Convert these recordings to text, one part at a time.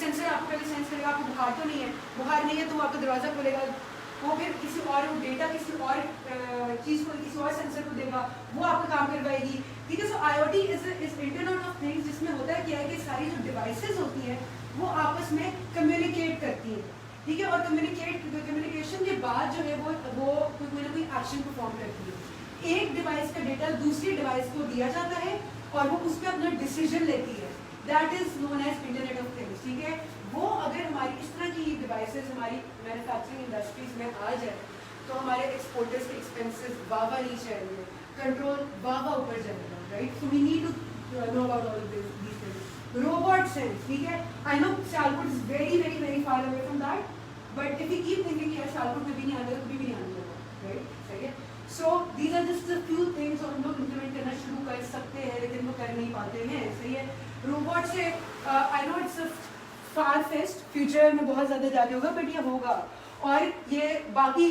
Sensor आपको पहले sense करेगा आपको बुखार तो नहीं है, बुखार नहीं है तो वो आपका दरवाज़ा खोलेगा, वो फिर किसी और डेटा किसी और चीज़ को किसी और सेंसर को देगा, वो आपका काम करवाएगी, ठीक है. सो IoT is internet of things, जिसमें होता है क्या है कि सारी जो डिवाइसेस होती हैं वो आपस में कम्युनिकेट करती हैं, ठीक है. और कम्युनिकेशन के बाद जो है वो कोई ना कोई एक्शन परफॉर्म करती है. एक डिवाइस का डेटा दूसरी डिवाइस को दिया जाता है और वो उस पर अपना डिसीजन लेती है. That is known as internet of things, ठीक है. वो अगर हमारी इस तरह की डिवाइसेस हमारी मैन्युफैक्चरिंग इंडस्ट्रीज में आ जाए तो हमारे एक्सपोर्टर्स के एक्सपेंसेस वावा नीचे आएंगे, कंट्रोल वावा ऊपर जाएगा, right. So we need to know about all these things. Robot sense, ठीक है. I know Shalpur is very very very far away from that, but if you keep thinking यार शालपुर में भी नहीं आने तो कभी भी नहीं आने लगा, राइट. सही है. So these are just a few things और हम लोग इम्प्लीमेंट करना शुरू कर सकते हैं लेकिन वो कर नहीं पाते हैं. सही है. रोबोट से I know it's far fest, future में बहुत ज़्यादा जाके होगा, बट ये होगा. और ये बाकी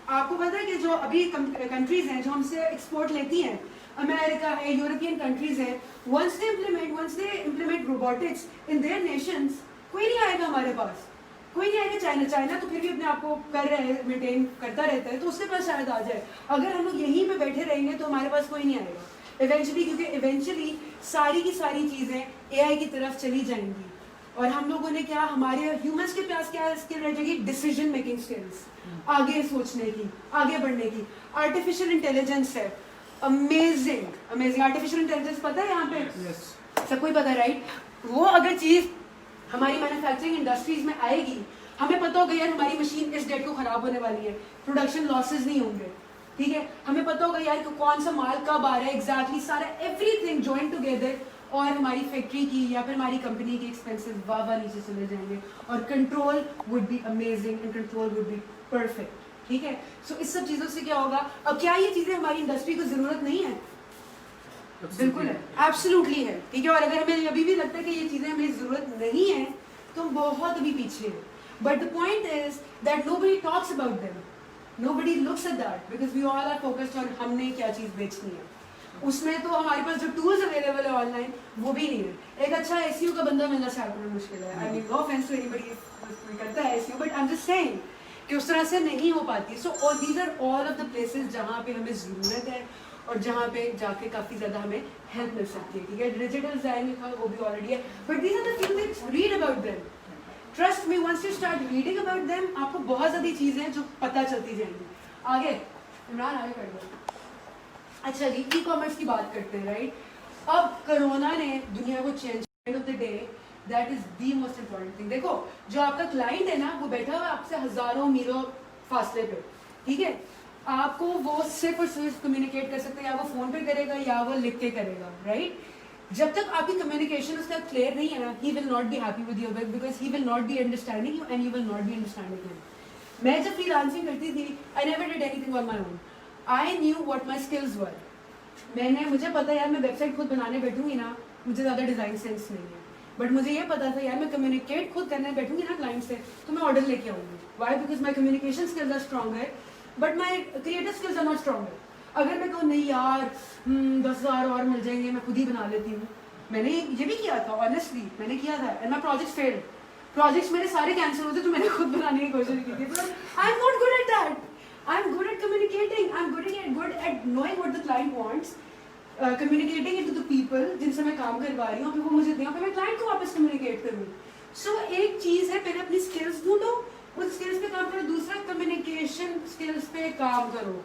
आपको पता है कि जो अभी कंट्रीज़ हैं जो हमसे एक्सपोर्ट लेती हैं, अमेरिका है, यूरोपियन कंट्रीज़ हैं, once they implement robotics in their nations, कोई नहीं आएगा हमारे पास, कोई नहीं आएगा. चाइना तो फिर भी अपने आप को कर रहा है, मेंटेन करता रहता है, तो उसके पास शायद आ जाए. अगर हम लोग यहीं पे बैठे रहेंगे तो हमारे पास कोई नहीं आएगा इवेंचुअली, क्योंकि इवेंचुअली सारी की सारी चीज़ें AI की तरफ चली जाएंगी. और हम लोगों ने क्या, हमारे ह्यूमंस के पास क्या स्किल रह जाएगी, डिसीजन मेकिंग स्किल्स, आगे सोचने की, आगे बढ़ने की. आर्टिफिशियल इंटेलिजेंस है, अमेजिंग आर्टिफिशियल इंटेलिजेंस पता है यहाँ पे? सबको ही पता है, राइट. वो अगर चीज़ हमारी मैन्युफैक्चरिंग इंडस्ट्रीज में आएगी, हमें पता होगा यार हमारी मशीन इस डेट को खराब होने वाली है, प्रोडक्शन लॉसेज नहीं होंगे, ठीक है. हमें पता होगा यार कौन सा माल कब आ रहा है, एग्जैक्टली सारा एवरीथिंग जॉइन टुगेदर, और हमारी फैक्ट्री की या फिर हमारी कंपनी के एक्सपेंसेस वावा नीचे चले जाएंगे, और control would be amazing and control would be perfect, ठीक है. सो इस सब चीज़ों से क्या होगा. अब क्या ये चीज़ें हमारी इंडस्ट्री को ज़रूरत नहीं है? बिल्कुल है, एब्सोल्युटली है, ठीक है. और अगर हमें अभी भी लगता है कि ये चीज़ें हमें ज़रूरत नहीं है तो हम बहुत अभी पीछे हैं. But the point is that nobody talks about them, nobody looks at that, because we all are focused on हमने क्या चीज़ बेचनी है. उसमें तो हमारे पास जो टूल्स अवेलेबल है ऑनलाइन वो भी नहीं है. एक अच्छा SEO का बंदा मिलना शायद मुश्किल है. I mean no offence to anybody कोई करता है SEO, but I am just saying कि उस तरह से नहीं हो पाती. सो और these are all of the places जहाँ पे हमें ज़रूरत है और जहाँ पे जाके काफ़ी ज़्यादा हमें हेल्प मिल सकती है, ठीक है. डिजिटल डिज़ाइन लिखा वो भी ऑलरेडी है, but these are the things that read about them. Trust me, once you start reading about them आपको बहुत ज़्यादा चीज़ें जो पता चलती जाएंगी. आगे इमरान आगे कर दो. अच्छा जी, ई-कॉमर्स की बात करते हैं, राइट. अब कोरोना ने दुनिया को change, end of the day that is the most important thing. देखो जो आपका क्लाइंट है ना वो बैठा हुआ आपसे हजारों मीलों फासले पे, ठीक है. आपको वो सिर्फ और सिर्फ कम्युनिकेट कर सकते हैं, या वो फोन पे करेगा या वो लिख के करेगा, राइट. जब तक आपकी कम्युनिकेशन उसका क्लियर नहीं है ना, he will not be happy with your work, because he will not be understanding you and you will not be understanding him. मैं जब फ्रीलांसिंग करती थी, I never did anything on my own. I knew what my skills were. मुझे पता यार मैं website खुद बनाने बैठूंगी ना, मुझे ज़्यादा डिज़ाइन सेंस नहीं है, बट मुझे ये पता था यार मैं कम्युनिकेट खुद करने बैठूंगी ना क्लाइंट से तो मैं ऑर्डर लेके आऊँगी. Why? Because my communication skills are stronger but my creative skills are not stronger. अगर मैं कहूँ नहीं यार 10,000 और मिल जाएंगे, मैं खुद ही बना लेती हूँ. मैंने ये भी किया था, ऑनेस्टली मैंने किया था, and my projects failed. Projects मेरे सारे कैंसिल होते तो मैंने खुद बनाने की कोशिश की थी. I am not good at that. I am good at communicating, I am good at knowing what the client wants, communicating it to the people जिनसे मैं काम करवा रही हूँ, फिर वो मुझे दें, फिर मैं क्लाइंट को वापस कम्युनिकेट करूँ. सो एक चीज़ है, पहले अपनी स्किल्स ढूंढो, उस स्किल्स पे काम करो. दूसरा कम्युनिकेशन स्किल्स पे काम करो.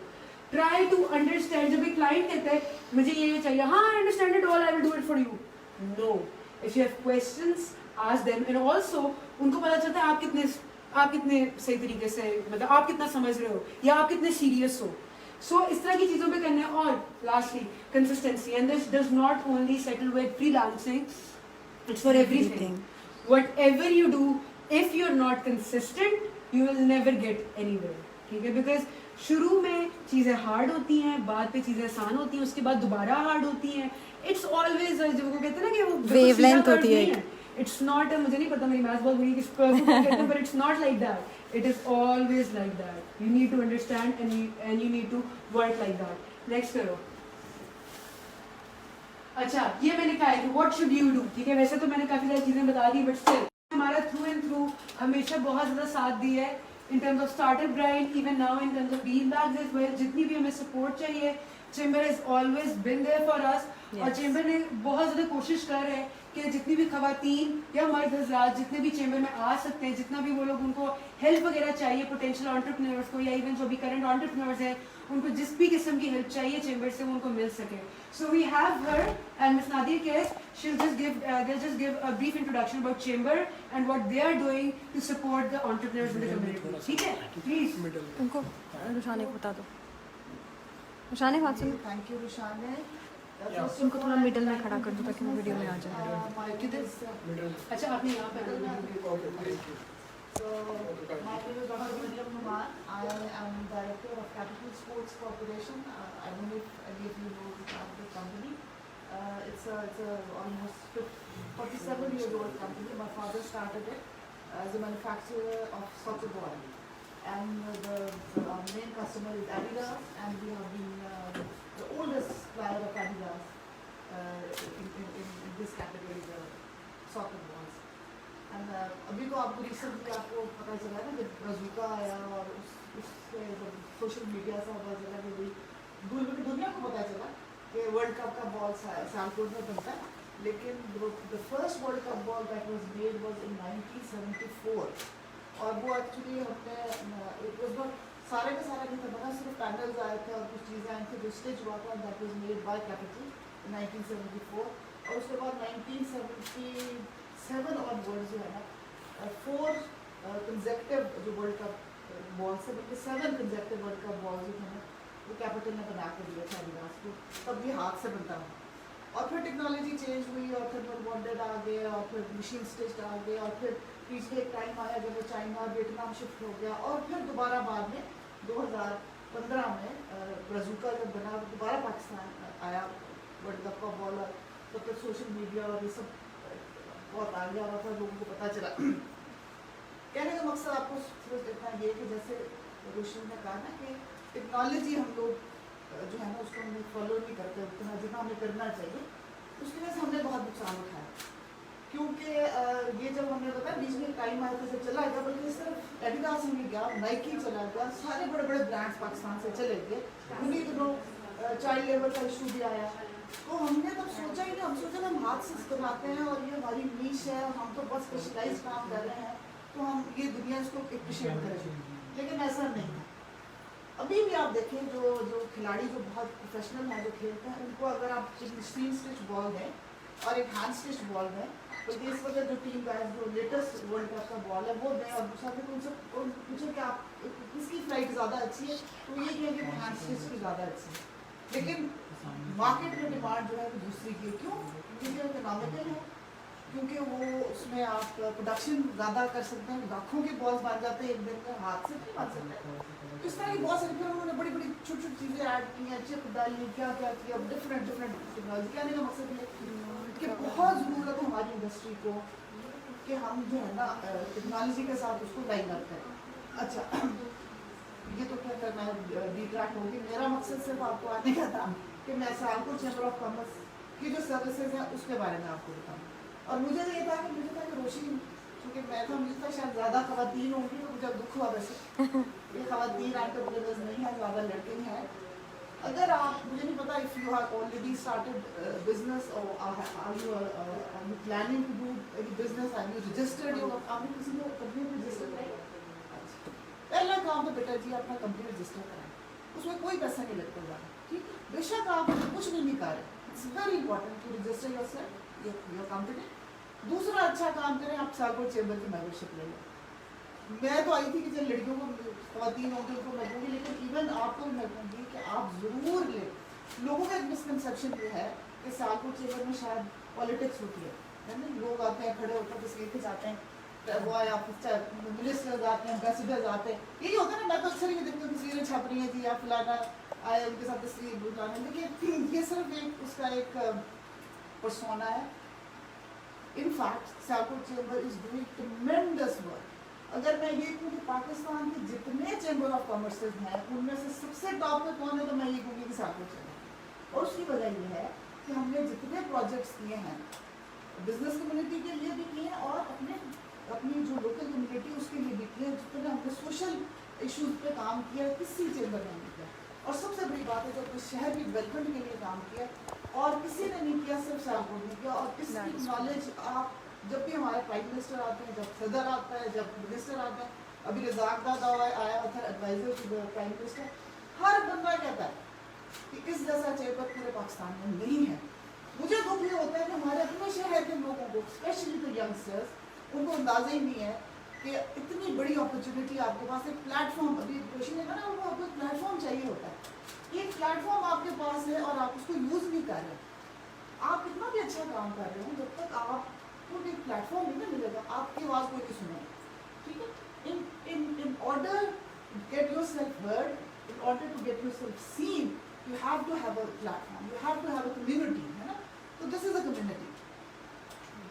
Try to understand. जब एक क्लाइंट कहता है मुझे ये चाहिए, हाँ I understand it all, I will do it for you. No, if you have questions ask them. And also उनको पता चलता है आप कितने सही तरीके से, मतलब आप कितना समझ रहे हो या आप कितने सीरियस हो. सो इस तरह की चीज़ों पे करना है. और lastly consistency, and this does not only settle with freelancing, it's for everything. Whatever you do, if you are not consistent you will never get anywhere, ठीक है. बिकॉज शुरू में चीज़ें हार्ड होती हैं, बाद पे चीज़ें आसान होती हैं, उसके बाद दोबारा हार्ड होती हैं. इट्स ऑलवेज जो वो कहते हैं ना कि वो वेवलेंथ होती है. इट्स नॉट, मुझे नहीं पता मेरी मैथ्स बहुत बुरी किस पर कहते हैं, but it's not like that. It is always like that. You need to understand and you need to work like that. Next करो. अच्छा, ये मैंने कहा है कि what should you do, ठीक है. वैसे तो मैंने काफ़ी सारी चीज़ें बता दी, but still हमारा ہمیشہ بہت زیادہ ساتھ دیا ہے in terms of start up grind, even now in terms of bean bags as well. جتنی بھی ہمیں سپورٹ چاہیے, chamber has always been there for us. اور چیمبر نے بہت زیادہ کوشش کر رہے ہیں کہ جتنی بھی خواتین یا مرد حضرات جتنے بھی چیمبر میں آ سکتے ہیں, جتنا بھی وہ لوگ ان کو ہیلپ وغیرہ چاہیے پوٹینشیل انٹرپرینورس کو, یا ایون جو بھی کرنٹ انٹرپرینورس ہیں ان کو جس بھی قسم کی ہیلپ چاہیے چیمبر سے وہ ان کو مل سکے. So we have her and Miss Nadia case, they'll just give a brief introduction about chamber and what they are doing to support the entrepreneurs in the community. ٹھیک ہے, پلیز ان کو رشانے کو بتا دو. رشانے بات سنو. Thank you رشانے. ان کو تھوڑا مڈل میں کھڑا کر دو تاکہ وہ ویڈیو میں آ جائے. اچھا آپ نے یہاں پہ So, my name is Dr. Mariam Numan. I am Director of Capital Sports Corporation. I don't know if any of you know the company. It's a almost 47-year-old company. My father started it as a manufacturer of soccer ball. And the main customer is Adidas, and we have been the oldest supplier of Adidas in this category, the soccer balls. And ابھی تو آپ کو recently آپ کو پتہ چلا نا جب بازوکا آیا اور اس سے جب سوشل میڈیا سے پتہ چلا کہ بھائی دنیا کو پتہ چلا کہ ورلڈ کپ کا بال سیالکوٹ میں بنتا ہے. لیکن the first world cup ball that was made was in 1974. اور وہ ایکچولی ہم نے سارے کا سارا نہیں تھا بنا, صرف پینلز آئے تھے اور کچھ چیزیں آئی تھیں جو اسٹیچ ہوا تھا. That was made by capital in 1974. اور اس کے بعد 1977 آن ورڈ جو ہے نا 4 کنزیکٹیو جو ورلڈ کپ بالس ہے, بلکہ 7 کنزیکٹیو ورلڈ کپ بالس جو ہیں وہ کیپٹل نے بنا کے دیا تھا ایڈیڈاس کو. تب بھی ہاتھ سے بنتا تھا. اور پھر ٹیکنالوجی چینج ہوئی اور پھر بانڈیڈ آ گئے اور پھر مشین اسٹچڈ آ گئے اور پھر پیچھے ایک ٹائم آیا جب وہ چائنا اور ویٹنام شفٹ ہو گیا. اور پھر دوبارہ بعد میں 2015 میں برازوکا جب بنا دوبارہ پاکستان آیا ورلڈ کپ کا بال. اور تب تک سوشل میڈیا اور یہ سب بہت آگے آ رہا تھا, لوگوں کو پتہ چلا. کہنے کا مقصد آپ کو صرف اتنا یہ کہ جیسے روشن نے کہا نا کہ ٹیکنالوجی ہم لوگ جو ہے نا اس کو ہم فالو نہیں کرتے اتنا جتنا ہمیں کرنا چاہیے. اس کی وجہ سے ہم نے بہت نقصان اٹھایا, کیونکہ یہ جب ہم نے بتایا بیچ میں ٹائم آیا تھا چلا گیا, بلکہ صرف ایڈیڈاس نہیں گیا, نائکی چلا گیا, سارے بڑے بڑے برانڈس پاکستان سے چلے گئے. انہیں دنوں چائلڈ لیبر کا ایشو بھی آیا. تو ہم نے تب سوچا ہی نہیں, ہم سوچا ہم ہاتھ سے بناتے ہیں اور یہ ہماری نیش ہے, ہم تو بہت اسپیشلائز کام کر رہے ہیں تو ہم یہ دنیا اس کو اپریشیٹ کریں. لیکن ایسا نہیں ہے. ابھی بھی آپ دیکھیں جو کھلاڑی جو بہت پروفیشنل ہیں جو کھیلتے ہیں, ان کو اگر آپ اسکرین اسٹچ بال دیں اور ایک ہینڈ اسٹچ بال دیں, بلکہ اس وجہ جو ٹیم کا جو لیٹسٹ ورلڈ کپ کا بال ہے وہ دیں اور ساتھ ان سے پوچھیں کہ آپ کس کی فلائٹ زیادہ اچھی ہے, تو یہ کہیں کہ ہینڈ اسٹچ کی زیادہ اچھی ہے. لیکن مارکیٹ میں ڈیمانڈ جو ہے وہ دوسری کی. کیوں؟ کیونکہ اکنامیکل ہے, کیونکہ وہ اس میں آپ پروڈکشن زیادہ کر سکتے ہیں. لاکھوں کے بالز بن جاتے ہیں ایک دن میں, ہاتھ سے نہیں بن سکتے. اس طرح کی بہت ساری پھر انہوں نے بڑی بڑی چھوٹی چھوٹی چیزیں ایڈ کی ہیں, چپ ڈالی, کیا کیا کیا, ڈفرینٹ ٹیکنالوجی. کہنے کا مقصد یہ کہ بہت ضرورت ہے ہماری انڈسٹری کو کہ ہم جو ہے نا ٹیکنالوجی کے ساتھ اس کو لائن اپ کریں. اچھا یہ تو کیا کرنا ہے ڈی ٹریک ہوگی. میرا مقصد صرف آپ کو آنے کا تھا کہ میں سیالکوٹ چیمبر آف کامرس کی جو سروسز ہیں اس کے بارے میں آپ کو بتاؤں. اور مجھے یہ تھا کہ روشنی, کیونکہ میں تھا مجھے تھا شاید زیادہ خواتین ہوں گی, تو مجھے دکھ ہوا. ویسے یہ خواتین انٹرپرینرز نہیں ہیں, زیادہ لڑکے ہیں. اگر آپ, مجھے نہیں پتا if you have already started business or are you planning to do any business, have you registered your, آپ نے کسی کو کمپنی میں رجسٹر کرائی؟ پہلا کام تو بیٹا جی اپنا کمپنی رجسٹر کرائیں, اس میں کوئی پیسہ نہیں لگتا جا رہا. ٹھیک, بے شک آپ کچھ بھی نہیں کر رہے, it's very important to register yourself, your company. دوسرا اچھا کام کریں, آپ سیالکوٹ چیمبر کی ممبرشپ لے لیں. میں تو آئی تھی کہ جب لڑکیوں کو خواتین ہوں گی ان کو میں دوں گی, لیکن ایون آپ کو بھی میں دوں گی کہ آپ ضرور لیں. لوگوں کا ایک مسکنسیپشن یہ ہے کہ سیالکوٹ چیمبر میں شاید پالیٹکس ہوتی ہے نا, لوگ آتے ہیں کھڑے ہوتے ہیں تصویر کھنچاتے ہیں, وہ آیا منسٹرز آتے ہیں, امبیسڈرز آتے ہیں, یہی ہوتا ہے نا. میں تو اکثر یہ دیکھتی ہوں تصویریں چھپ رہی ہیں جی, آپ فلانا آئے ان کے ساتھ تصویر بٹانے, لیکن یہ صرف ایک اس کا ایک پرسونا ہے. In fact Sialkot chamber is doing tremendous work. اگر میں یہ کہوں کہ پاکستان کے جتنے چیمبر آف کامرسز ہیں ان میں سے سب سے ٹاپ پہ کون ہے, تو میں یہ کہوں گی کہ سیالکوٹ چیمبر. اور اس کی وجہ یہ ہے کہ ہم نے جتنے پروجیکٹس کیے ہیں بزنس کمیونٹی کے لیے بھی کیے ہیں اور اپنے अपनी जो लोकल कम्युनिटी उसके लिए भी किया, जितने हमने सोशल इश्यूज पे काम किया किसी चेंबर ने नहीं किया। और सबसे बड़ी बात है जो अपने शहर की डेवलपमेंट के लिए काम किया और किसी ने नहीं किया, सिर्फ सियालकोट ने किया। और इसकी नॉलेज आप जब भी हमारे प्राइम मिनिस्टर आते हैं, जब सदर आता है, जब मिनिस्टर आते हैं, अभी रज़ाक दादा आया था adviser to the prime minister, हर बंदा कहता है कि इस जैसा चेयरमैन पूरे पाकिस्तान में नहीं है। मुझे दुख ये होता है कि हमारे अपने शहर के लोगों को, स्पेशली तो यंगस्टर्स, उनको अंदाजा ही नहीं है कि इतनी बड़ी अपॉर्चुनिटी आपके पास, एक प्लेटफॉर्म, अभी क्वेश्चन है ना, उनको आपको प्लेटफॉर्म चाहिए होता है। एक प्लेटफॉर्म आपके पास है और आप उसको यूज़ नहीं कर रहे। आप कितना भी अच्छा काम कर रहे हो, जब तक आपको एक प्लेटफॉर्म नहीं ना मिलेगा, आपकी आवाज़ कोई नहीं सुनेगा, ठीक है। in order to get yourself heard, in order to get yourself seen, you have to have a platform, you have to have a community, है ना। तो this is a community।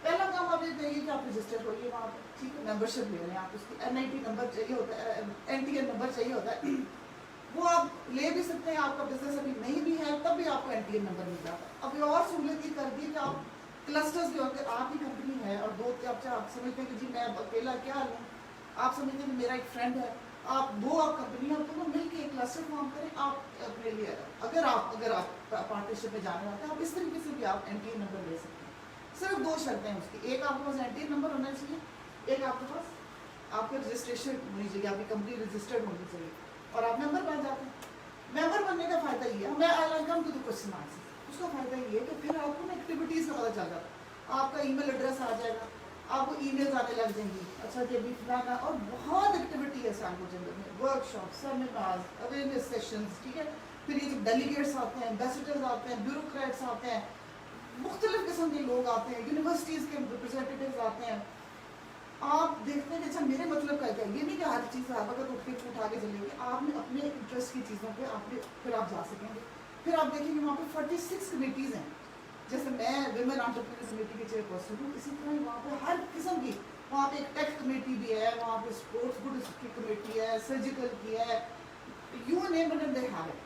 पहला काम आप ये करिए कि आप रजिस्टर होइए वहाँ पे, ठीक है, मेंबरशिप ले लें। आप उसकी NIT नंबर चाहिए होता है, NTN नंबर चाहिए होता है, वो आप ले भी सकते हैं। आपका बिजनेस अभी नहीं भी है तब भी आपको NTN नंबर मिल जाता है। अब और सहूलियत ये कर दी कि आप क्लस्टर्स के होते, आपकी कंपनी है और दो आप समझते हैं कि जी मैं अकेला क्या लूँ, आप समझते हैं कि मेरा एक फ्रेंड है, आप दो आप कंपनी आप दोनों मिल के एक क्लस्टर फॉर्म करें। आप अपने लिए अगर आप पार्टनरशिप में जाने वाले हैं, आप इस तरीके से भी आप NTN नंबर ले सकते हैं। सिर्फ दो शर्तें हैं उसकी, एक आपके पास NTN नंबर होना चाहिए, एक आपके पास आपका रजिस्ट्रेशन होनी चाहिए, आपकी कंपनी रजिस्टर्ड होनी चाहिए और आप मेंबर बन जाते हैं। मेंबर बनने का फ़ायदा ये है, मैं I come to the question answer, उसका फ़ायदा ये है कि फिर आपको ना एक्टिविटीज़ का पता चल जाता है, आपका ईमेल एड्रेस आ जाएगा, आपको ईमेल्स आने लग जाएंगी, अच्छा जी अभी फलाना, और बहुत एक्टिविटी है सियालकोट जनरल में, वर्कशॉप, सेमिनार्स, अवेयरनेस सेशंस, ठीक है। फिर ये जब डेलीगेट्स आते हैं, एम्बेसडर्स आते हैं, ब्यूरोक्रेट्स आते हैं, मुख्तलिफ किस्म के लोग आते हैं, यूनिवर्सिटीज़ के रिप्रेजेंटेटिव्स आते हैं, आप देखते हैं कि अच्छा मेरे मतलब का क्या, ये नहीं कि हर चीज़ आप अगर उठा के चलेंगे, आपने अपने इंटरेस्ट की चीज़ों पे आपने फिर आप जा सकेंगे। फिर आप देखेंगे वहाँ पे 46 कमेटीज़ हैं, जैसे मैं विमेन एंटरप्रेन्योर्स कमेटी की चेयरपर्सन हूँ, इसी तरह वहाँ पे हर किस्म की, वहाँ पे एक टेक कमेटी भी है, वहाँ पे स्पोर्ट्स गुड्स की कमेटी है, सर्जिकल की है, you name it and they have it.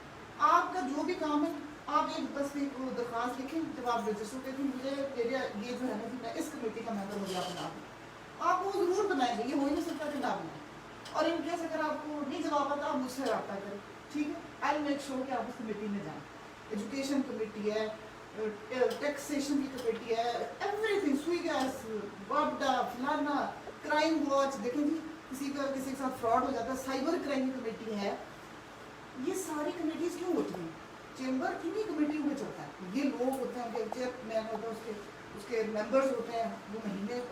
आपका जो भी काम है, आप एक बस एक दरख्वास्त लिखें, जब आप रजिस्टर करें, मुझे मेरे ये जो है ना मैं इस कमेटी का मेंबर मुझे आप बना दूँ, आपको ज़रूर बनाएंगे, ये हो ही नहीं सकता कि ना बनाए। और इन केस अगर आपको नहीं जवाब आता, आप मुझसे रब्ता करें, ठीक है। आई मेक श्योर कि आप उस कमेटी में जाएँ। एजुकेशन कमेटी है, टैक्सेशन की कमेटी है, एवरीथिंग, सुई गैस, वापडा, फलाना, क्राइम वॉच, देखें जी किसी के साथ फ्रॉड हो जाता है, साइबर क्राइम की कमेटी है। ये सारी कमेटीज़ क्यों होती हैं? चेंबर किन्हीं कमेटियों में चलता है। ये लोग होते हैं, चेयरमैन होता है, उसके मेंबर्स होते हैं, वो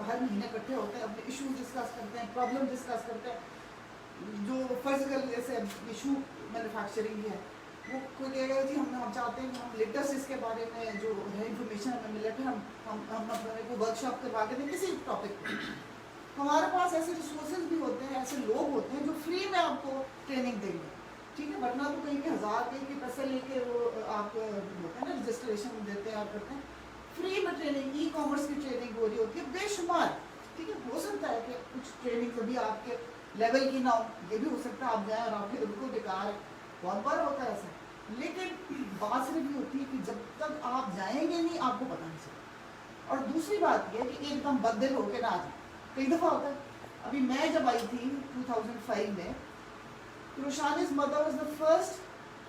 हर महीने इकट्ठे होते हैं, अपने इशू डिस्कस करते हैं, प्रॉब्लम डिस्कस करते हैं। जो फिजिकल जैसे इशू मैन्युफैक्चरिंग है, वो कोई कहेगा जी हम चाहते हैं कि हम लेटेस्ट इसके बारे में जो है इंफॉर्मेशन हमें मिले, फिर हम अपने को वर्कशॉप करवा के दें किसी टॉपिक पर। हमारे पास ऐसे रिसोर्सेज भी होते हैं, ऐसे लोग होते हैं जो फ्री में आपको ट्रेनिंग देंगे, ठीक है। वरना तो कहीं के 1000 कहीं के पैसे लेके वो आप होते हैं ना रजिस्ट्रेशन देते हैं, आप करते हैं फ्री में ट्रेनिंग, ई-कॉमर्स की ट्रेनिंग हो रही होती है बेशुमार, ठीक है। हो सकता है कि कुछ ट्रेनिंग कभी आपके लेवल की ना हो, ये भी हो सकता है आप जाएँ और आपके बिल्कुल बेकार है, बहुत बार होता है ऐसा। लेकिन बात सिर्फ ये होती है कि जब तक आप जाएंगे नहीं आपको पता नहीं चलेगा। और दूसरी बात ये है कि एकदम बददिल होकर ना आ जाए, कई दफ़ा होता है। अभी मैं जब आई थी 2005 में, रोशानी's mother was the first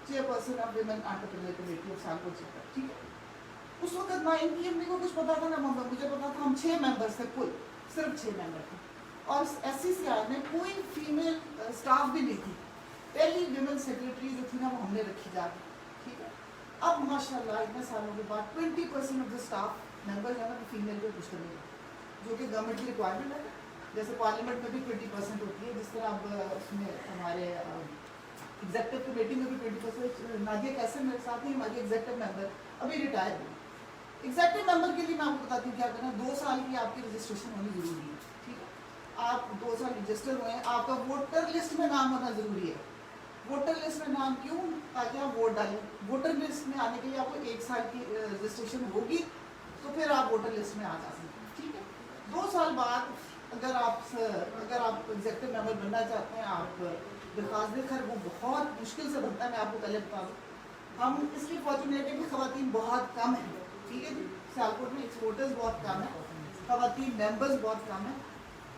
chairperson of women entrepreneur committee of Sialkot chamber, ठीक है। उस वक्त ना इनकी अम्मी को कुछ पता था ना मुझे पता था। हम 6 मेंबर्स थे कुल, सिर्फ 6 मेंबर थे, और SCCI में कोई फीमेल स्टाफ भी नहीं थी। पहली विमेन सेक्रेटरी जो थी ना वो हमने रखी जा रही, ठीक है। अब माशाल्लाह इतने सालों के बाद 20% ऑफ द स्टाफ मेंबर जो है ना फीमेल को कुछ करने, जो कि गवर्नमेंट की रिक्वायरमेंट है। जैसे पार्लियामेंट में भी 20% होती है, जिस तरह अब उसमें हमारे एग्जेक्टिव कमेटी में भी 20%। नादिया कैसे मेरे साथ ही हमारी एग्जेक्टिव मेंबर अभी रिटायर हुई। एग्जेक्टिव मेंबर के लिए मैं आपको बताती हूँ क्या करना। 2 साल की आपकी रजिस्ट्रेशन होनी ज़रूरी है, ठीक है। आप 2 साल रजिस्टर हुए हैं, आपका वोटर लिस्ट में नाम होना ज़रूरी है। वोटर लिस्ट में नाम क्यों? ताकि आप वोट डालें। वोटर लिस्ट में आने के लिए आपको 1 साल की रजिस्ट्रेशन होगी, तो फिर आप वोटर लिस्ट में आ जा सकते हैं, ठीक है। 2 साल बाद अगर आप एग्जेक्टिव मेंबर बनना चाहते हैं, आप दरख्वास्त देकर, वो बहुत मुश्किल से बनता है, मैं आपको पहले बता दूँ। हम इसलिए फॉर्चुनेट है कि ख़वातीन बहुत कम है, ठीक है जी। सियालकोट में एक्सपोर्टर्स बहुत कम है, ख़वातीन मेंबर्स बहुत कम है।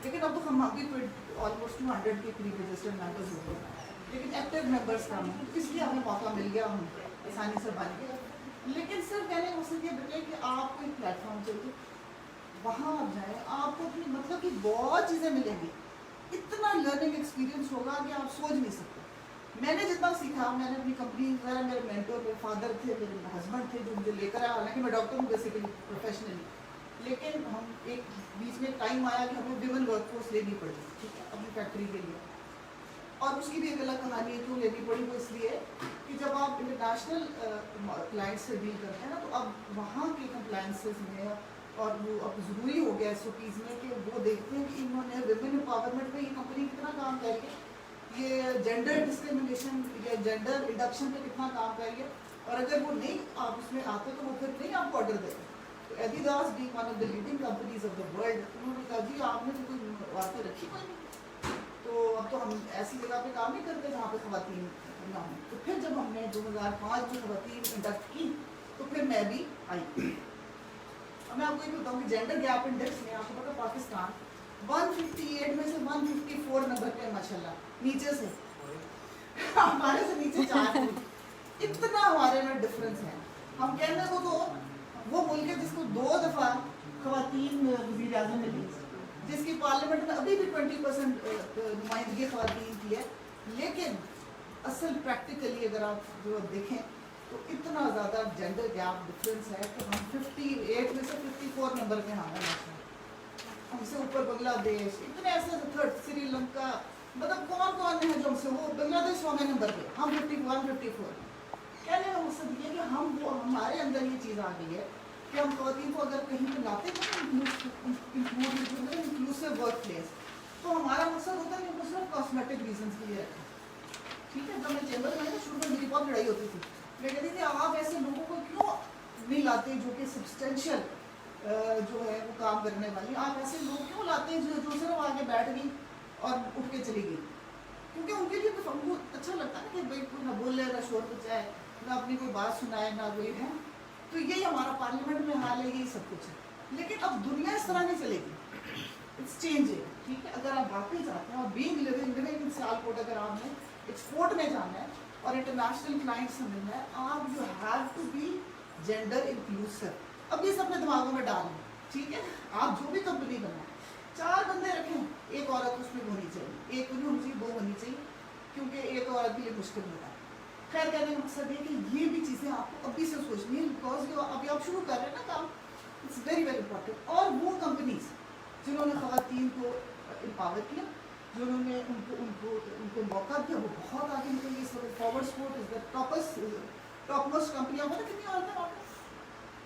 लेकिन अब तो हम भी ऑलमोस्ट 200 के करीब रजिस्टर्ड मेंबर्स हो गए, लेकिन एक्टिव मेंबर्स कम हैं, इसलिए हमें मौका मिल गया, हम आसानी से बन गए। लेकिन सिर्फ कहने का मकसद ये बेटे कि आपको एक प्लेटफॉर्म चाहिए, वहाँ आप जाएँ, आपको अपनी मतलब कि बहुत चीज़ें मिलेंगी, इतना लर्निंग एक्सपीरियंस होगा कि आप सोच नहीं सकते। मैंने जितना सीखा, मैंने अपनी कंपनी वगैरह, मेरे मेंटर, मेरे फादर थे, मेरे हस्बैंड थे जो मुझे लेकर आया, हालांकि मैं डॉक्टर हूँ बेसिकली प्रोफेशनली, लेकिन हम एक बीच में टाइम आया कि हमें विमेन वर्कफोर्स लेनी पड़ी, ठीक है, अपनी फैक्ट्री के लिए। और उसकी भी एक अलग कहानी है, क्यों लेनी पड़ी, वो इसलिए कि जब आप इंटरनेशनल क्लाइंट से डील करते हैं ना, तो अब वहाँ के कंप्लायंसेस में और वो अब ज़रूरी हो गया SOPs में कि वो देखते हैं कि इन्होंने विमेन एम्पावरमेंट में ये कंपनी कितना काम कर रही है, ये जेंडर डिस्क्रिमिनेशन या जेंडर इंडक्शन पे कितना काम कर रही है, और अगर वो नहीं आप उसमें आते तो वो फिर नहीं आपको ऑर्डर देते। तो Adidas being one of the leading companies of the world, उन्होंने कहा जी आपने तो कोई बातें रखी कोई नहीं, तो अब तो हम ऐसी जगह पे काम नहीं करते जहाँ पे खवातीन ना हो। तो फिर जब हमने 2005 में खवातीन इंडक्ट की तो फिर मैं भी आई। अब मैं आपको ये बताऊँ कि जेंडर गैप इंडेक्स में आपको पता पाकिस्तान 158 में से 154 नंबर पे माशाल्लाह, नीचे से हमारे से नीचे 4, इतना हमारे में डिफरेंस है। हम कहने को तो वो मुल्क है जिसको 2 दफ़ा खवातीन वज़ीर आज़म मिली, जिसकी पार्लियामेंट में अभी भी 20% नुमाइंदगी खवातीन की है, लेकिन असल प्रैक्टिकली अगर आप जो देखें तो इतना ज़्यादा जेंडर गैप डिफरेंस है कि हम 58 में से 54 नंबर में हमें हमसे ऊपर बांग्लादेश, इतने ऐसे थर्ड श्रीलंका, मतलब कौन कौन है जो हमसे, वो बांग्लादेश 1 नंबर पे, हम 51 54। कहने का मकसद ये कि हम वो हमारे अंदर ये चीज़ आ गई है कि हम खवातीन को अगर कहीं पे लाते हैं इंक्लूसिव वर्क प्लेस, तो हमारा मकसद होता है कि वो सिर्फ कॉस्मेटिक रीजंस के लिए रखें, ठीक है। जब मैं चैम्बर में शुरू में मेरी बहुत लड़ाई होती थी, मैं कहती थी आप ऐसे लोगों को क्यों नहीं लाते जो कि सब्सटेंशियल जो है वो काम करने वाली, आप ऐसे लोग क्यों लाते हैं जो सिर्फ आगे बैठ गई और उठ के चली गई, क्योंकि उनके लिए तो हमको अच्छा लगता है कि भाई कोई ना बोले, ना शोर मचाए, ना अपनी कोई बात सुनाए, ना कोई है। तो यही हमारा पार्लियामेंट में हाल है, यही सब कुछ है। लेकिन अब दुनिया इस तरह नहीं चलेगी, इट्स चेंजिंग, ठीक है। अगर आप वाकई चाहते हैं और बीइंग लिविंग इन सियालकोट अगर आपने एक्सपोर्ट में जाना है और इंटरनेशनल क्लाइंट से मिलना है, आप you have to be gender inclusive. अब ये अपने दिमागों में डालें, ठीक है। आप जो भी कंपनी बनाए 4 बंदे रखें, एक औरत उसमें होनी चाहिए, एक नहीं होनी चाहिए, 2 होनी चाहिए, क्योंकि एक औरत के लिए मुश्किल होता है। खैर कहने का मकसद है कि ये भी चीज़ें आपको अभी से सोचनी है, बिकॉज अभी आप शुरू कर रहे हैं ना काम, इट्स वेरी वेरी इंपॉर्टेंट। और वो कंपनीज जिन्होंने खवातीन को एम्पावर किया, जिन्होंने उनको मौका दिया, वो बहुत आगे निकल गई। इस वक्त forward sport is the top most कंपनियाँ, पता कितनी औरतें वहाँ पे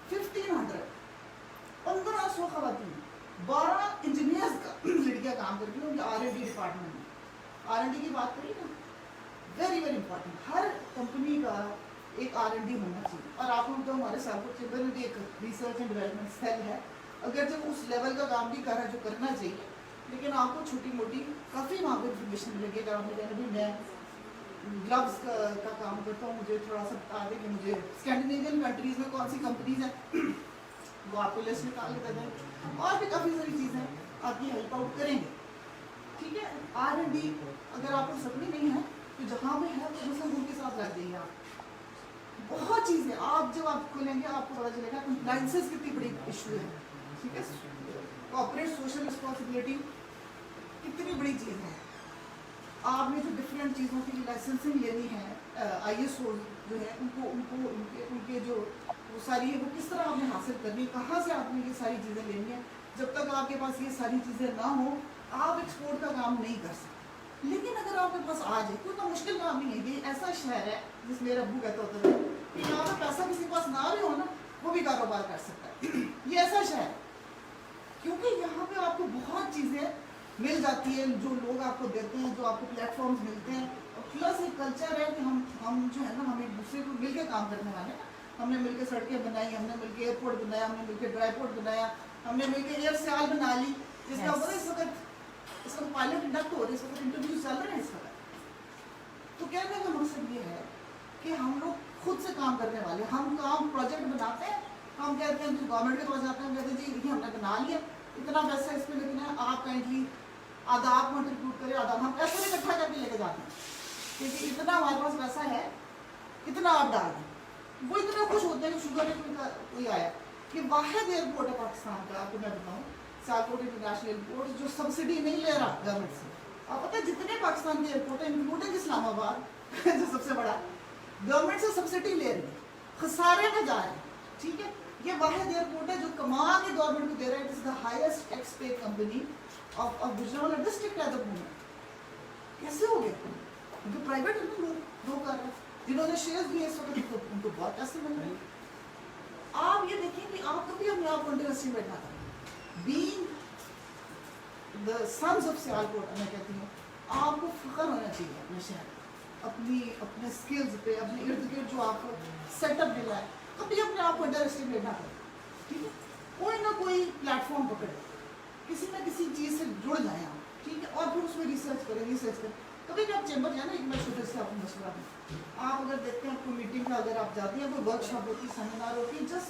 1500 1500 खवातीन, 12 इंजीनियर्स का लड़कियाँ काम करती हैं उनके R&D डिपार्टमेंट में। R&D की बात करिए ना, वेरी वेरी इंपॉर्टेंट, हर कंपनी का एक R&D होना चाहिए। और आपको तो हमारे सियालकोट चैम्बर में भी एक रिसर्च एंड डेवलपमेंट सेल है, अगर जब उस लेवल का काम भी कर रहा है जो करना चाहिए, लेकिन आपको छोटी मोटी काफ़ी वहाँ पर इन्फॉर्मेशन मिलेगी। अगर आपने कहना भी मैं ग्लव्स का काम करता हूँ, मुझे थोड़ा सा बता दें कि मुझे स्कैंडिनेवियन कंट्रीज़ में कौन सी कंपनीज हैं, वो आपको लिस्ट निकाल के दे दें। और भी काफ़ी सारी चीज़ें आपकी हेल्प आउट करेंगे, ठीक है। R&D अगर आपको समझ नहीं है तो जहाँ भी है तो मतलब उनके साथ लग जाइए आप। बहुत चीज़ें आप जब आप खोलेंगे आपको पता चलेगा कंप्लायंसेस कितनी बड़ी इशू है, ठीक है। कॉर्पोरेट सोशल रिस्पॉन्सिबिलिटी कितनी बड़ी चीज़ है। आपने जो डिफरेंट चीज़ों की लाइसेंसिंग लेनी है, ISO जो है उनके जो वो सारी है, वो किस तरह आपने हासिल करनी है, कहाँ से आपने ये सारी चीज़ें लेनी है। जब तक आपके पास ये सारी चीज़ें ना हो आप एक्सपोर्ट का काम नहीं कर सकते। लेकिन अगर आपके पास आ जाए, कोई तो मुश्किल काम नहीं है। ये ऐसा शहर है जिसमें मेरा अब्बू कहता होता है कि यहाँ पर पैसा किसी के पास ना भी हो ना, वो भी कारोबार कर सकता है। ये ऐसा शहर, क्योंकि यहाँ पे आपको बहुत चीज़ें मिल जाती है, जो लोग आपको देते हैं, जो आपको प्लेटफॉर्म्स मिलते हैं। और प्लस एक कल्चर है कि हम जो है ना, हम एक दूसरे को मिल के काम करने वाले हैं। हमने मिल के सड़कें बनाई, हमने मिल के एयरपोर्ट बनाया, हमने मिल के ड्राईपोर्ट बनाया, हमने मिल के एयर सियाल बना ली, जिसका पता इस वक्त पायलट इंडक्ट हो रहे हैं, इस वक्त इंटरव्यू चल रहे हैं इस वक्त। तो कहने का मकसद ये है कि हम लोग खुद से काम करने वाले, हम काम प्रोजेक्ट बनाते हैं, हम कहते हैं जो गवर्नमेंट के पास जाते हैं, कहते हैं जी ये हमने बना लिया, इतना पैसा इस पर लगना है, आप काइंडली आधा आप कंट्रीब्यूट करें, आधा हम ऐसे में इकट्ठा करके लेके जाते हैं, क्योंकि इतना हमारे पास पैसा है, इतना आप डाल दें। वो इतना खुश होते हैं कि शुगर में कोई आया कि वाहिद एयरपोर्ट है पाकिस्तान का, आपको मैं बताऊँ, सियालकोट इंटरनेशनल एयरपोर्ट, जो सब्सिडी नहीं ले रहा गवर्नमेंट से। आप पता है जितने पाकिस्तान के एयरपोर्ट है इंक्लूडिंग इस्लामाबाद जो सबसे बड़ा, गवर्नमेंट से सब्सिडी ले रही है, खसारे में जा रहे हैं, ठीक है। ये वाहिद एयरपोर्ट है जो कमा के गवर्नमेंट को दे रहा है। It is the highest tax pay company of Gujarat district at the moment. कैसे हो गया? क्योंकि प्राइवेट लोग कर रहे हैं, जिन्होंने शेयर्स दिए इस वक्त उनको बहुत पैसे मिल रहे हैं। आप ये देखिए कि आप कभी अपने आप को अंडर एस्टिमेट ना करें। Being the sons of Sialkot, मैं कहती हूँ आपको फख्र होना चाहिए अपने शहर, अपने स्किल्स पे, अपने इर्द गिर्द जो आपको सेटअप मिला है। कभी अपने आप को अंडर एस्टिमेट ना करें, ठीक है। कोई ना कोई प्लेटफॉर्म पकड़े, किसी ना किसी चीज़ से जुड़ जाए आप, ठीक है, और फिर उसमें रिसर्च करें। कभी भी आप चैम्बर जाए ना, एक मैं छोटे से आपको मशवरा दूँ, आप अगर देखते हैं कोई मीटिंग का अगर आप जाती हैं, कोई वर्कशॉप होती है, सेमिनार होती है, जस्ट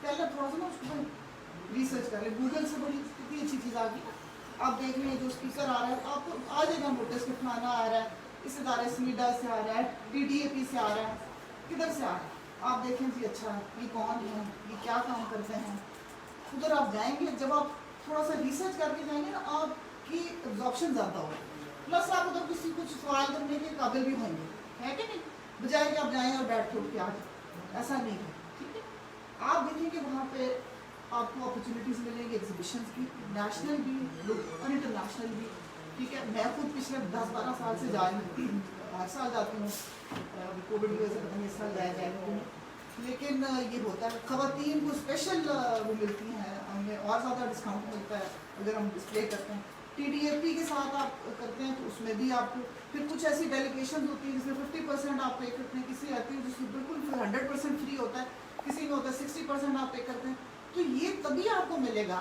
पहले थोड़ा सा ना उसको रिसर्च कर लें। गूगल से बड़ी कितनी अच्छी चीज़ आ गई, आप देख लें जो स्पीकर आ रहा है आपको आ जाएगा नोटिस कि फलाना आ रहा है, इस इदारे SMIDA से आ रहा है, TDAP से आ रहा है, किधर से आ रहा है, आप देखें जी अच्छा ये कौन है, ये क्या काम करते हैं। उधर आप जाएंगे, जब आप थोड़ा सा रिसर्च करके जाएंगे ना, आपकी एब्जॉर्प्शन ज़्यादा होगा, प्लस आप उधर किसी कुछ सवाल करने के काबिल भी होंगे, है कि नहीं, बजाय कि आप जाएँ और बैठ के उठ के आ जाए, ऐसा नहीं है, ठीक है। आप देखेंगे वहाँ पे आपको अपॉर्चुनिटीज़ मिलेंगी एग्जीबिशंस की, नेशनल भी और इंटरनेशनल भी, ठीक है। मैं खुद पिछले 10-12 साल से जा रही हूँ, हर साल जाती हूँ, कोविड की वजह से पता नहीं इस साल जाएगा, लेकिन ये होता है ख़वातीन को स्पेशल वो मिलती हैं, हमें और ज़्यादा डिस्काउंट मिलता है अगर हम डिस्प्ले करते हैं। TDAP के साथ आप करते हैं तो उसमें भी आपको फिर कुछ ऐसी डेलीगेशन होती है जिसमें 50% आप पे करते हैं, किसी आती है जिसमें बिल्कुल 100% फ्री होता है, किसी में होता है 60% आप पे करते हैं। तो ये तभी आपको मिलेगा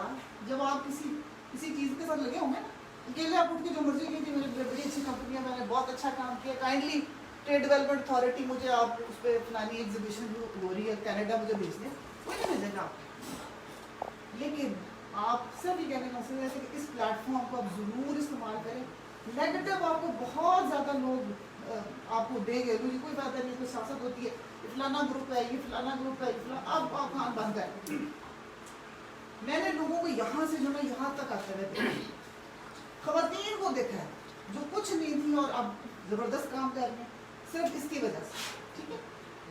जब आप किसी चीज़ के साथ लगे होंगे ना। अकेले आप उठ के जो मर्जी की थी, मेरी बड़ी अच्छी कंपनी है, मैंने बहुत अच्छा काम किया, काइंडली ट्रेड डेवलपमेंट अथॉरिटी मुझे आप उस पर फलानी एग्जीबिशन जो हो रही है कनाडा मुझे भेज दें, कोई नहीं भेजेगा आपको। लेकिन आप सब ये कहने का मकसद है कि इस प्लेटफॉर्म को आप ज़रूर इस्तेमाल करें। नेगेटिव आपको बहुत ज़्यादा लोग आपको देंगे, मुझे कोई फायदा नहीं, कोई सियासत होती है, फलाना ग्रुप है, ये फलाना ग्रुप है, अब आप कान बंद है। मैंने लोगों को यहाँ से जो ना यहाँ तक आते रहते हैं, ख़वातीन को देखा है जो कुछ नहीं थी और अब ज़बरदस्त काम कर रहे हैं, सिर्फ इसकी वजह से, ठीक है।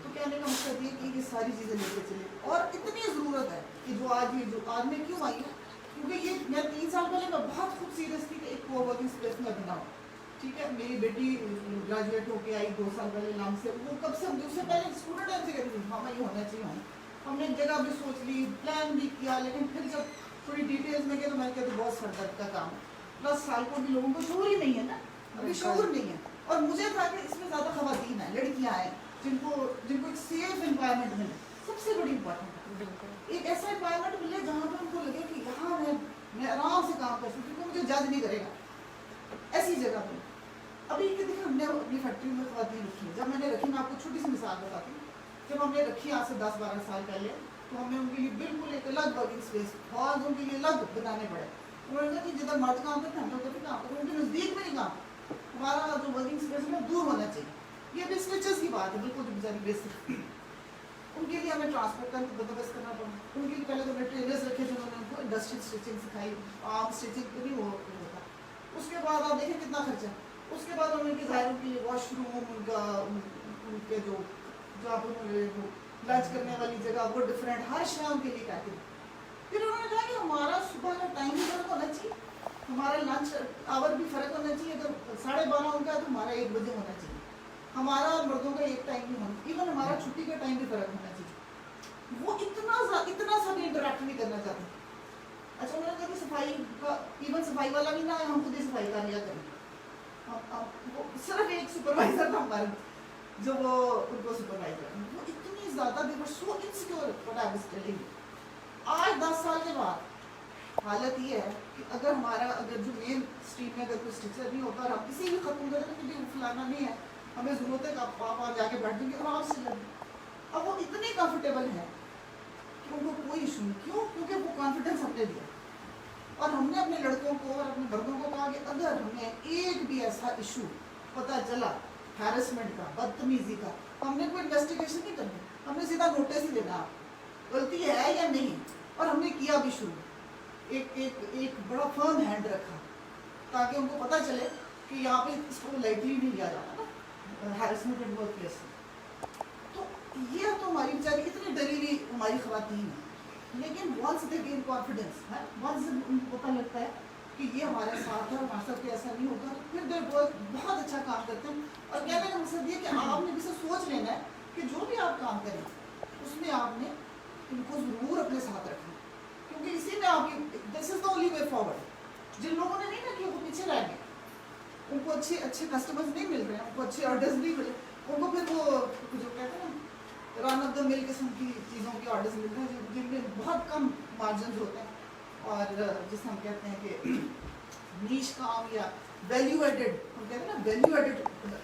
तो कहने का मकसद ये कि ये सारी चीज़ें लेके चले, और इतनी ज़रूरत है कि जो आज में क्यों आई है, क्योंकि ये मैं 3 साल पहले मैं बहुत खूब सीरियस थी कि एक कोवर्किंग स्पेस में बनाऊँ, ठीक है। मेरी बेटी ग्रेजुएट होके आई 2 साल पहले नाम से, वो कब से उससे पहले स्टूडेंट टाइम से कहती थी हाँ ये होना चाहिए, हमने एक जगह भी सोच ली, प्लान भी किया, लेकिन फिर जब थोड़ी डिटेल्स में गए तो मैंने कहा तो बहुत सरदर्द का काम है, प्लस सियालकोट भी लोगों को शऊर ही नहीं है ना, अभी शऊर नहीं है। और मुझे था कि इसमें ज़्यादा ख़वातीन हैं, लड़कियाँ हैं, जिनको एक सेफ एनवायरनमेंट मिले, सबसे बड़ी इंपॉर्टेंट है। एक ऐसा एनवायरनमेंट मिले जहाँ पर उनको लगे कि यहाँ मैं आराम से काम कर सकती हूँ, मुझे जज नहीं करेगा, ऐसी जगह पर। अभी कि देखिए हमने अपनी फैक्ट्री में ख़वातीन रखी है, जब मैंने रखी, मैं आपको छोटी सी मिसाल बताती हूँ, जब हमने रखी आज से 10-12 साल पहले, तो हमें उनके लिए बिल्कुल एक अलग वर्किंग स्पेस, हॉल उनके लिए अलग बनाने पड़े। उन्होंने कहा कि जिधर मर्द काम करते हैं हम लोग कभी काम करते हैं, उनके नज़दीक में नहीं काम, हमारा जो वर्किंग स्पेस है दूर होना चाहिए। ये भी स्टिचेस की बात है, बिल्कुल बेचारी बेसिक, उनके लिए हमें ट्रांसपोर्ट का बंदोबस्त करना पड़ा। उनके लिए पहले तो हमने ट्रेनर्स रखे जिन्होंने उनको इंडस्ट्रियल स्टिचिंग सिखाई, आर्म स्टिचिंग तो नहीं होता। उसके बाद आप देखें कितना खर्चा, उसके बाद उनके ज़ाहिर के लिए वॉशरूम, उनके जो आप लंच करने वाली जगह वो डिफरेंट, हर शय उनके लिए कहते हैं। फिर उन्होंने कहा कि हमारा सुबह का टाइम भी फ़र्क होना चाहिए, हमारा लंच आवर भी फ़र्क होना चाहिए, अगर 12:30 उनका है तो हमारा 1 बजे होना चाहिए, हमारा मर्दों का एक टाइम भी होना, इवन हमारा छुट्टी का टाइम भी फ़र्क होना चाहिए। वो इतना सा भी इंटरेक्ट नहीं करना चाहते। अच्छा उन्होंने कहा कि सफाई का, इवन सफाई वाला भी ना है, हम खुद ही सफाई का लिया करें, वो सिर्फ एक सुपरवाइजर था हमारे जो वो उनको सुपरवाइजर, वो इतनी ज़्यादा they were so insecure what I was telling. आज 10 साल के बाद हालत ये है कि अगर जो मेन स्ट्रीम में अगर कोई स्टिचर नहीं होता और हम किसी भी खत्म करें तो भी फलाना नहीं है, हमें ज़रूरत है कि आप जाके बैठ देंगे और आप से लगे। अब वो इतने कंफर्टेबल हैं कि उनको कोई इशू नहीं, क्यों? क्योंकि वो कॉन्फिडेंस हमने दिया। और हमने अपने लड़कों को और अपने मर्दों को कहा कि अगर हमें एक भी ऐसा इशू पता चला हैरेसमेंट का, बदतमीजी का, तो हमने कोई इन्वेस्टिगेशन नहीं करनी, हमने सीधा नोटिस ही देना गलती है या नहीं। और हमने किया भी शुरू, एक बड़ा फर्म हैंड रखा ताकि उनको पता चले कि यहाँ पे इसको लाइटली नहीं लिया जाता ना हैरेसमेंट एंड वर्क प्लेस। तो ये तो हमारी बेचारी इतनी डरी हुई हमारी खवातीन है, लेकिन वंस दे गेन कॉन्फिडेंस है, वंस उनको पता लगता है कि ये हमारे साथ है, हमारे साथ ऐसा नहीं होगा, फिर दे बहुत अच्छा काम करते हैं। और कहने का मकसद ये कि आपने भी से सोच लेना है कि जो भी आप काम करें उसमें आपने इनको ज़रूर अपने साथ रखना, क्योंकि इसी में आपकी this is the only way forward. जिन लोगों ने नहीं ना किया वो पीछे रह गए, उनको अच्छे कस्टमर्स नहीं मिल रहे हैं, उनको अच्छे ऑर्डर्स नहीं मिले, उनको फिर वो जो कहते हैं ना रन ऑफ द मिल किस्म की चीज़ों के ऑर्डर्स मिल रहे हैं जिनमें बहुत कम मार्जिन होते हैं, और जिसे हम कहते हैं कि नीश काम या वैल्यू एडेड, हम कहते हैं ना वैल्यू एडेड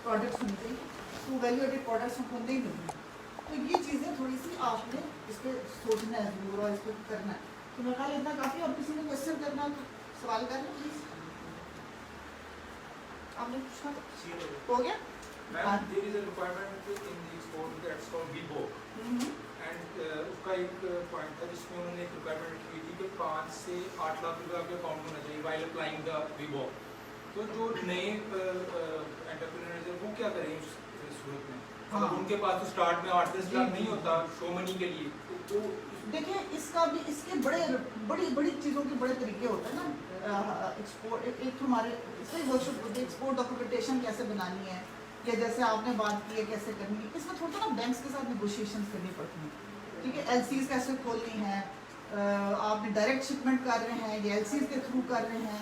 प्रोडक्ट्स होने चाहिए, तो वैल्यू एडेड प्रोडक्ट्स हमको नहीं मिल रहे। तो ये चीज़ें थोड़ी सी आपने इस पर सोचना है ज़रूर और इस पर करना है। तो मेरा ख्याल इतना काफ़ी, और किसी ने क्वेश्चन करना तो सवाल करना प्लीज़। आपने पूछा हो गया? Ma'am, there is a requirement in the export that's called VBOK, and उसका एक पॉइंट था जिसमें उन्होंने एक रिक्वायरमेंट की थी कि 5 से 8 लाख रुपए आपके अकाउंट में होना चाहिए while applying the VBOK। तो जो नए एंटरप्रेन्योर्स हैं वो क्या करें इस सूरत में? मतलब उनके पास तो स्टार्ट में 8-10 लाख नहीं होता शो मनी के लिए, तो देखिए इसका भी, इसके बड़ी चीज़ों के बड़े तरीके होते हैं ना। एक्सपोर्ट एक तो हमारे इसमें वर्कशॉप होती है, एक्सपोर्ट डॉक्यूमेंटेशन कैसे बनानी है, कि जैसे आपने बात की है कैसे करनी है, इसमें थोड़ा ना बैंक्स के साथ नेगोशिएशन करनी पड़ती है, ठीक है। एलसीज कैसे खोलनी है, आपने डायरेक्ट शिपमेंट कर रहे हैं या एलसीज के थ्रू कर रहे हैं,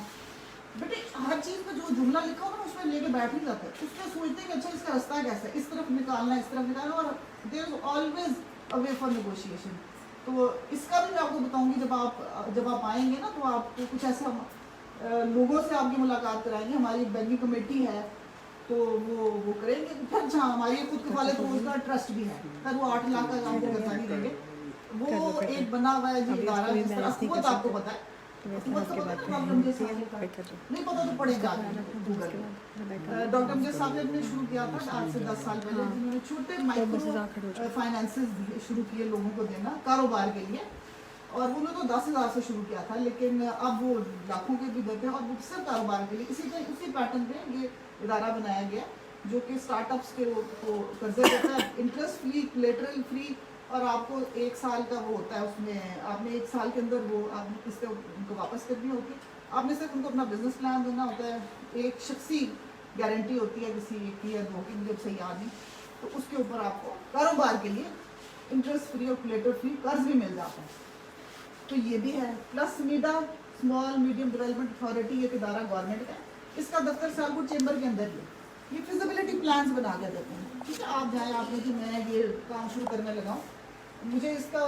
बेटे हर चीज़ में जो जुमला लिखा होगा ना उसमें लेके बैठ नहीं जाते, उसमें सोचते हैं कि अच्छा इसका रास्ता कैसा है, इस तरफ निकालना है, इस तरफ निकालना, और there is always a way for negotiation. तो इसका भी मैं आपको बताऊंगी, जब आप आएंगे ना तो आपको कुछ ऐसा लोगों से आपकी मुलाकात कराएंगे, हमारी बैंकिंग कमेटी है तो वो करेंगे। फिर जहाँ हमारी खुद कफालत रोज का ट्रस्ट भी है, फिर वो 8 लाख का काम करता नहीं देंगे, वो एक बना हुआ है जी इदारा, जिस तरह हुकूमत आपको पता है, हुकूमत का पता है नहीं पता तो पड़ेगा गूगल में। डॉक्टर मुझे साहब ने शुरू किया था आज से 10 साल पहले, जिन्होंने छोटे माइक्रो फाइनेंसेस शुरू किए लोगों को देना कारोबार के लिए, और उन्होंने तो 10,000 से शुरू किया था, लेकिन अब वो लाखों के भी देते हैं, और वो सिर्फ कारोबार के लिए। उसी पैटर्न पे ये इदारा बनाया गया जो कि स्टार्टअप्स के को कर्जे देता है, इंटरेस्ट फ्री, कोलेटरल फ्री, और आपको 1 साल का वो होता है, उसमें आपने 1 साल के अंदर वो आपने किस्तें उनको वापस करनी होती है, आपने सिर्फ उनको अपना बिजनेस प्लान देना होता है, एक शख्सी गारंटी होती है किसी एक की या 2 की, जब सही याद नहीं, तो उसके ऊपर आपको कारोबार के लिए इंटरेस्ट फ्री और कोलेटरल फ्री कर्ज भी मिल जाता है। तो ये भी है, प्लस मीडा स्मॉल मीडियम डेवलपमेंट अथॉरिटी, एक इदारा गवर्नमेंट का, इसका दफ्तर सियालकोट चेंबर के अंदर ही ये फिजिबिलिटी प्लान्स बना के देते हैं, ठीक है। आप जाए, आपने कि मैं ये काम शुरू करने लगा हूँ, मुझे इसका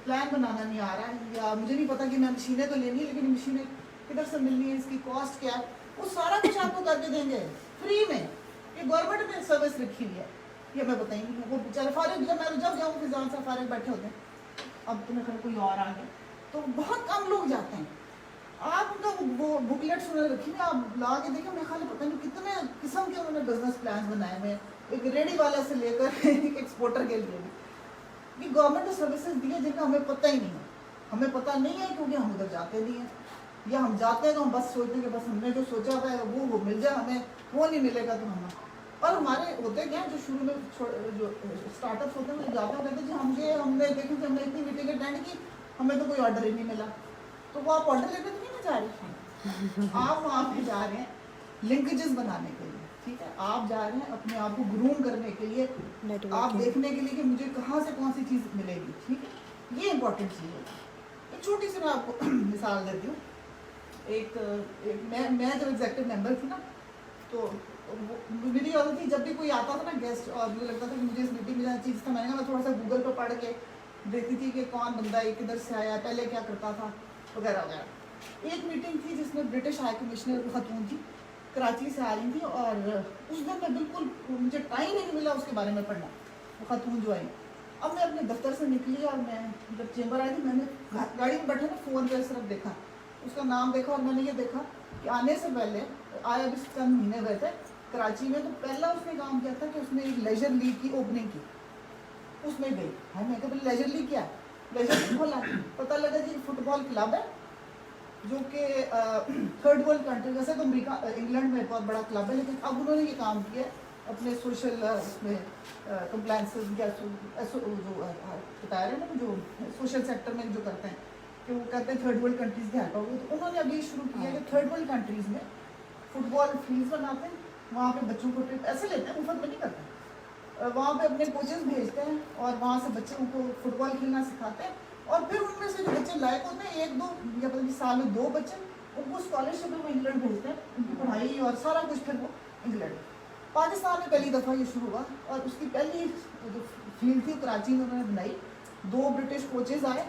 प्लान बनाना नहीं आ रहा है, या मुझे नहीं पता कि मैं मशीनें तो लेनी है लेकिन मशीनें किधर से मिलनी है, इसकी कॉस्ट क्या है, वो सारा कुछ आपको करके देंगे फ्री में। ये गवर्नमेंट ने सर्विस रखी हुई है, ये मैं बताएंगी। वो बेचारे फारिग, जब जाऊँ फिजान से फारिग बैठे होते हैं, अब तुम्हें कहीं कोई और आ गया, तो बहुत कम लोग जाते हैं। आप उनका वो बुकलेट्स उन्होंने रखी हुई, आप ला के देखें, मेरे ख्याल पता नहीं कितने किस्म के उन्होंने बिजनेस प्लान बनाए हुए, एक रेडी वाले से लेकर एक एक्सपोर्टर के लिए भी। ये गवर्नमेंट ने सर्विसेज दी है जिनका हमें पता ही नहीं है, हमें पता नहीं है क्योंकि हम उधर जाते नहीं हैं, या हम जाते हैं तो हम बस सोचते हैं कि बस हमने जो सोचा हुआ है वो मिल जाए, हमें वो नहीं मिलेगा तो हम। और हमारे होते क्या जो शुरू में जो स्टार्टअप्स होते हैं वो जाते हैं, कहते हैं जी हमने देखा कि हमने इतनी मीटिंग अटेंड की, हमें तो कोई ऑर्डर ही नहीं मिला। तो वो आप ऑर्डर लेकर तो नहीं जा रहे, आप वहाँ पे जा रहे हैं लिंकेजेस बनाने के लिए, ठीक है। आप जा रहे हैं अपने आप को ग्रूम करने के लिए, आप देखने के लिए कि मुझे कहाँ से कौन सी चीज़ मिलेगी, ठीक है। ये इंपॉर्टेंट चीज़ है। एक छोटी सी मैं आपको मिसाल देती हूँ। मैं जब एग्जेक्टिव मेंबर थी ना, तो मेरी आदत थी जब भी कोई आता था ना गेस्ट, और मुझे लगता था कि मुझे इस मीटिंग में जाना चीज़ था, मैंने कहा मैं थोड़ा सा गूगल पर पढ़ के देखती थी कि कौन बंदा है, किधर से आया, पहले क्या करता था, वगैरह वगैरह। एक मीटिंग थी जिसमें ब्रिटिश हाई कमिश्नर खतून थी, कराची से आ रही थी, और उस दिन मैं बिल्कुल, मुझे टाइम ही नहीं मिला उसके बारे में पढ़ना, वो खतून जो आई। अब मैं अपने दफ्तर से निकली और मैं जब चेंबर आई थी, मैंने गाड़ी में बैठे ना फ़ोन पर सिर्फ देखा, اس کا نام دیکھا اور میں نے یہ دیکھا کہ آنے سے پہلے آیا ابھی چند مہینے ہوئے تھے کراچی میں, تو پہلا اس نے کام کیا تھا کہ اس نے ایک لیجر لیگ کی اوپننگ کی, اس میں گئی. میں کہا لیجر لیگ کیا ہے, لیجر لیگ کھولا, پتہ لگا جی فٹ بال کلب ہے جو کہ تھرڈ ورلڈ کنٹری, ویسے تو امریکہ انگلینڈ میں بہت بڑا کلب ہے, لیکن اب انہوں نے یہ کام کیا اپنے سوشل اس میں کمپلائنسز یا جو بتا رہے ہیں نا جو سوشل سیکٹر میں جو کرتے ہیں کہ وہ کہتے ہیں تھرڈ ورلڈ کنٹریز کی ہیلپ ہوگی, تو انہوں نے ابھی شروع کیا کہ تھرڈ ورلڈ کنٹریز میں فٹ بال فیلڈ بناتے ہیں, وہاں پہ بچوں کو ٹرپ ایسے لیتے ہیں, مفت میں نہیں کرتے, وہاں پہ اپنے کوچز بھیجتے ہیں اور وہاں سے بچوں کو فٹ بال کھیلنا سکھاتے ہیں, اور پھر ان میں سے جو بچے لائق ہوتے ہیں 1-2 یا پتہ نہیں سال میں 2 بچے ان کو اسکالرشپ میں وہ انگلینڈ بھیجتے ہیں, ان کی پڑھائی اور سارا کچھ پھر وہ انگلینڈ. پاکستان میں پہلی دفعہ یہ شروع ہوا اور اس کی پہلی جو فیلڈ تھی کراچی میں انہوں نے بنائی, 2 برٹش کوچز آئے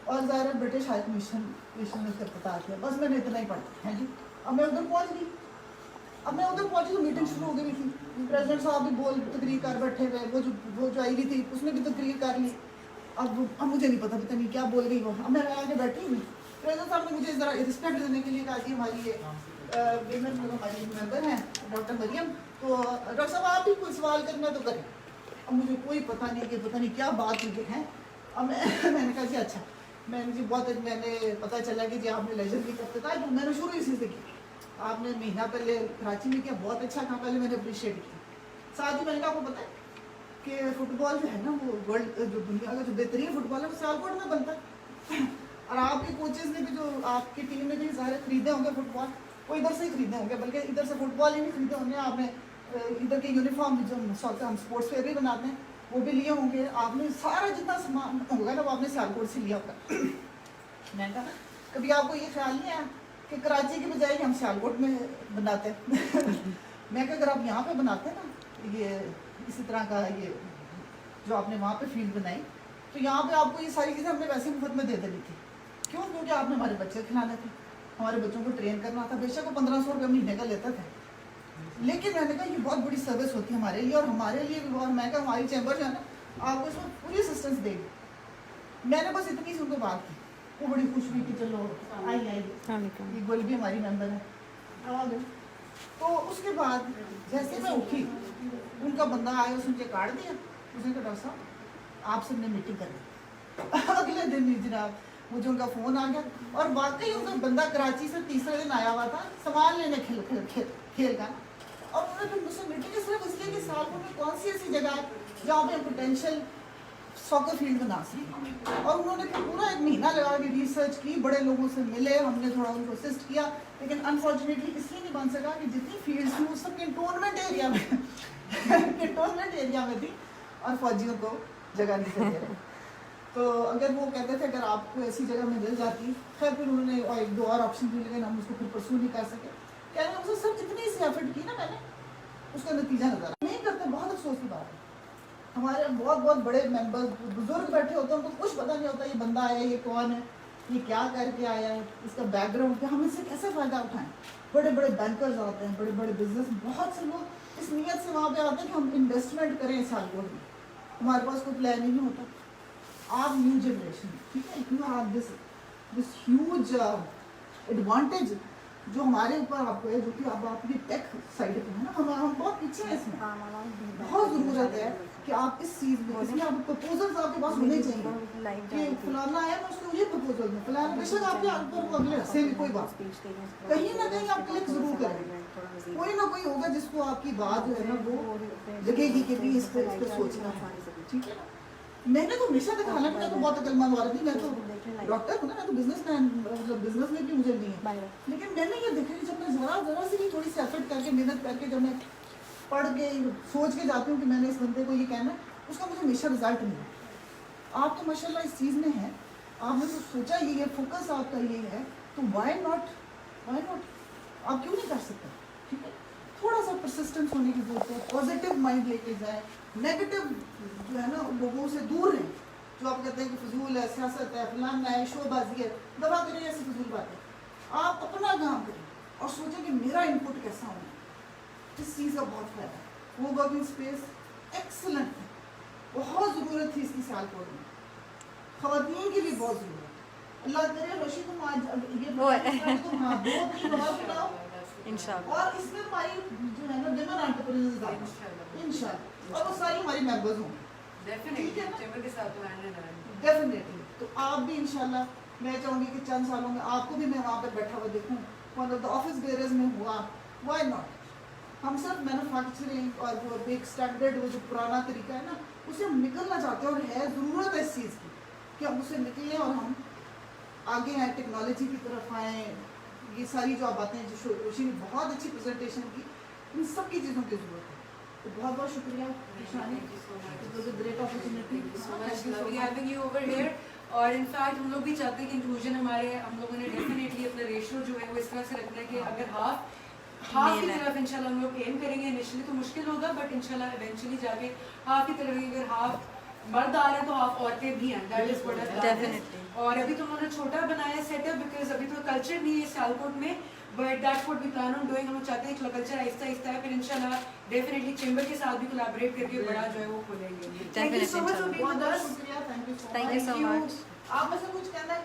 اور ظاہر ہے برٹش ہائی کمیشن نے اس کا پتا کیا, بس میں نے اتنا ہی پڑھا ہے جی. اب میں ادھر پہنچ گئی, اب میں ادھر پہنچی تو میٹنگ شروع ہو گئی تھی, پریزیڈنٹ صاحب بھی بول تقریر کر بیٹھے ہوئے, وہ جو آئی ہوئی تھی اس نے بھی تقریر کر لی. اب مجھے نہیں پتہ نہیں کیا بول رہی وہ, اب میں آگے بیٹھی ہوئی, پریزیڈنٹ صاحب نے مجھے ذرا رسپیکٹ دینے کے لیے کہا کہ ہماری یہ ویمن ہماری ممبر ہیں ڈاکٹر مریم, تو ڈاکٹر صاحب آپ بھی کوئی سوال کرنا تو کریں. اب مجھے کوئی پتہ نہیں کہ پتہ نہیں کیا بات مجھے ہے. اب میں نے کہا جی اچھا, میں نے پتہ چلا کہ جی آپ نے لیجر بھی کرتے تھا, میں نے شروع اسی سے کی, آپ نے مہینہ پہلے کراچی میں کیا, بہت اچھا کام, پہلے میں نے اپریشیٹ کیا. ساتھ ہی میں نے کہا آپ کو پتہ ہے کہ فٹ بال جو ہے نا وہ ورلڈ جو دنیا کا جو بہترین فٹ بال ہے وہ سیالکوٹ میں بنتا ہے, اور آپ کے کوچز نے بھی جو آپ کی ٹیم نے بھی ظاہر خریدے ہوں گے فٹ بال, وہ ادھر سے ہی خریدے ہوں گے, بلکہ ادھر سے فٹ بال ہی نہیں خریدے ہوں گے آپ نے, ادھر کے یونیفارم جو ہم اسپورٹس ویئر بھی بناتے ہیں وہ بھی لیے ہوں گے آپ نے, سارا جتنا سامان ہوگا نا وہ آپ نے سیالکوٹ سے لیا ہوگا. میں نے کہا کبھی آپ کو یہ خیال نہیں آیا کہ کراچی کی بجائے ہم سیالکوٹ میں بناتے ہیں. میں کہ اگر آپ یہاں پہ بناتے ہیں نا یہ اسی طرح کا یہ جو آپ نے وہاں پہ فیلڈ بنائی, تو یہاں پہ آپ کو یہ ساری چیزیں ہم نے ویسے مفت میں دے دینی تھی. کیوں, کیونکہ آپ نے ہمارے بچے کھلانے تھے, ہمارے بچوں کو ٹرین کرنا تھا, بے شک وہ 1500 روپے مہینے کا لیتا تھا, لیکن میں نے کہا یہ بہت بڑی سروس ہوتی ہے ہمارے لیے, اور ہمارے لیے بھی, اور میں کہا ہماری چیمبر جو ہے نا آپ کو اس میں پوری اسسٹنس دے گی. میں نے بس اتنی سی ان کو بات کی, وہ بڑی خوش ہوئی کہ چلو آئی یہ گل بھی ہماری ممبر ہے, آ گئی. تو اس کے بعد جیسے میں اٹھی ان کا بندہ آیا, اس نے مجھے کاٹ دیا, اس نے کہا ڈاکٹر صاحب آپ سے میں میٹنگ کرنی. اگلے دن ہی جناب مجھے ان کا فون آ گیا, اور واقعی ان کا بندہ کراچی سے تیسرے دن آیا ہوا تھا سامان لینے کھیل کا, اور انہوں نے پھر مجھ سے میٹنگ صرف اس لیے کہ سالکوٹ میں کون سی ایسی جگہ ہے جہاں پہ پوٹینشیل ساکر فیلڈ بنا سکیں, اور انہوں نے پھر پورا 1 مہینہ لگا کے ریسرچ کی, بڑے لوگوں سے ملے, ہم نے تھوڑا ان کو اسسٹ کیا, لیکن انفارچونیٹلی اس لیے نہیں بن سکا کہ جتنی فیلڈس تھیں وہ سب کنٹونمنٹ ایریا میں تھی, اور فوجیوں کو جگہ نہیں دے رہے. تو اگر وہ کہتے تھے اگر آپ کو ایسی جگہ میں مل جاتی, خیر پھر انہوں نے 1-2 اور آپشن بھی لگے, ہم اس کو پھر پرسو نہیں کر سکے. کہہ رہے ہیں سب جتنی سی ایفرٹ کی نا میں نے, اس کا نتیجہ نظر نہیں کرتے. بہت افسوس کی بات ہے, ہمارے بہت بڑے ممبر بزرگ بیٹھے ہوتے ہیں, ان کو کچھ پتہ نہیں ہوتا یہ بندہ آیا, یہ کون ہے, یہ کیا کر کے آیا ہے, اس کا بیک گراؤنڈ کیا, ہم اس سے کیسے فائدہ اٹھائیں. بڑے بینکرز آتے ہیں, بڑے بزنس, بہت سے لوگ اس نیت سے وہاں پہ آتے ہیں کہ ہم انویسٹمنٹ کریں سالکوٹ میں. ہمارے پاس کوئی پلان ہی نہیں ہوتا. آپ نیو جنریشن, ٹھیک ہے, you have this huge advantage جو ہمارے اوپر آپ کو ہے, جو کہ اب آپ کی ٹیک سائڈ پہ ہے نا, ہم بہت پیچھے ہیں اس میں. بہت ضرورت ہے کہ آپ اس چیز میں, اس میں آپ پرپوزلز آپ کے پاس ہونے چاہیے کہ فلانا ہے, میں اس کو یہ پرپوزل دوں, فلانا بے شک آپ کے اوپر اگلے حصے میں کوئی بات کہیں نہ کہیں آپ کلک ضرور کریں, کوئی نہ کوئی ہوگا جس کو آپ کی بات جو ہے نا وہ لگے گی کہ بھی اس پہ سوچنا ہے. ٹھیک ہے, میں نے تو ہمیشہ تک, حالانکہ میں تو بہت عقل مند عورت تھی, میں تو ڈاکٹر ہوں نا, میں تو بزنس مین, مطلب بزنس میں بھی مجھے نہیں ہے, لیکن میں نے یہ دیکھا کہ جب میں ذرا سی بھی تھوڑی سی ایفرٹ کر کے, محنت کر کے, جب میں پڑھ کے سوچ کے جاتی ہوں کہ میں نے اس بندے کو یہ کہنا ہے, اس کا مجھے ہمیشہ رزلٹ ملا. آپ تو ماشاء اللہ اس چیز میں ہیں, آپ نے تو سوچا یہ ہے, فوکس آپ کا یہ ہے, تو وائی ناٹ, آپ کیوں نہیں کر سکتے. ٹھیک ہے, تھوڑا سا پرسسٹنس ہونے کی ضرورت ہے, پازیٹیو مائنڈ لے کے جائیں, نیگیٹو جو ہے نا لوگوں سے دور رہیں, جو آپ کہتے ہیں کہ فضول ہے, سیاست ہے, فلانا ہے, شو بازی ہے, دبا کریں ایسی فضول باتیں. آپ اپنا کام کریں اور سوچیں کہ میرا ان پٹ کیسا ہونا ہے. اس چیز کا بہت فائدہ ہے. وہ ورکنگ اسپیس ایکسلنٹ ہے, بہت ضرورت تھی اس کی سالکوٹ میں, خواتین کی بھی بہت ضرورت ہے. اللہ کرے روشی تم آج یہ وہ تم ہاں 2 3 اور بناؤ انشاءاللہ. اور اس میں ہماری جو ہے نا ویمن انٹرپرینرز آئیں انشاءاللہ اور وہ ساری ہماری ممبرز ہوں ڈیفینیٹلی. تو آپ بھی انشاءاللہ میں چاہوں گی کہ چند سالوں میں آپ کو بھی میں وہاں پہ بیٹھا ہوا دیکھوں one of the office bearers میں ہوا. Why not. ہم صرف مینوفیکچرنگ اور وہ ایک اسٹینڈرڈ وہ جو پرانا طریقہ ہے نا اسے ہم نکلنا چاہتے ہیں اور ہے ضرورت ہے اس چیز کی کہ ہم اسے نکلیں اور ہم آگے آئیں ٹیکنالوجی کی طرف آئیں. یہ ساری جو آپ باتیں جو روشی نے بہت اچھی پریزنٹیشن کی ان سب کی چیزوں کی ضرورت ہے. تو بہت بہت شکریہ شانی. It was a great opportunity. اور انفیکٹ ہم لوگ بھی چاہتے ہیں کہ انکلوژن ہمارے ہم لوگوں نے ڈیفینیٹلی اپنا ریشو جو ہے وہ اس طرح سے رکھنا ہے کہ اگر ہاف کی طرف انشاءاللہ ہم لوگ ایم کریں گے. انیشلی تو مشکل ہوگا بٹ انشاءاللہ ایونچولی جا کے ہاف کی طرف اگر ہاف مرد آ رہے ہیں تو ہاف عورتیں بھی ہیں. That is what. اور ابھی تو انہوں نے چھوٹا بنایا سیٹ اپ بیکاز ابھی تو کلچر نہیں ہے سیالکوٹ میں but that's what we plan on doing. ہم لوگ چاہتے ہیں کہ کلچر آہستہ آہستہ ہے پھر انشاءاللہ ڈیفینیٹلی چیمبر کے ساتھ بھی کولیبریٹ کر کے بڑا جو ہے وہ کھولیں گے. Thank you so much for being with us. Thank you so much. آپ میں سے کچھ کہنا ہے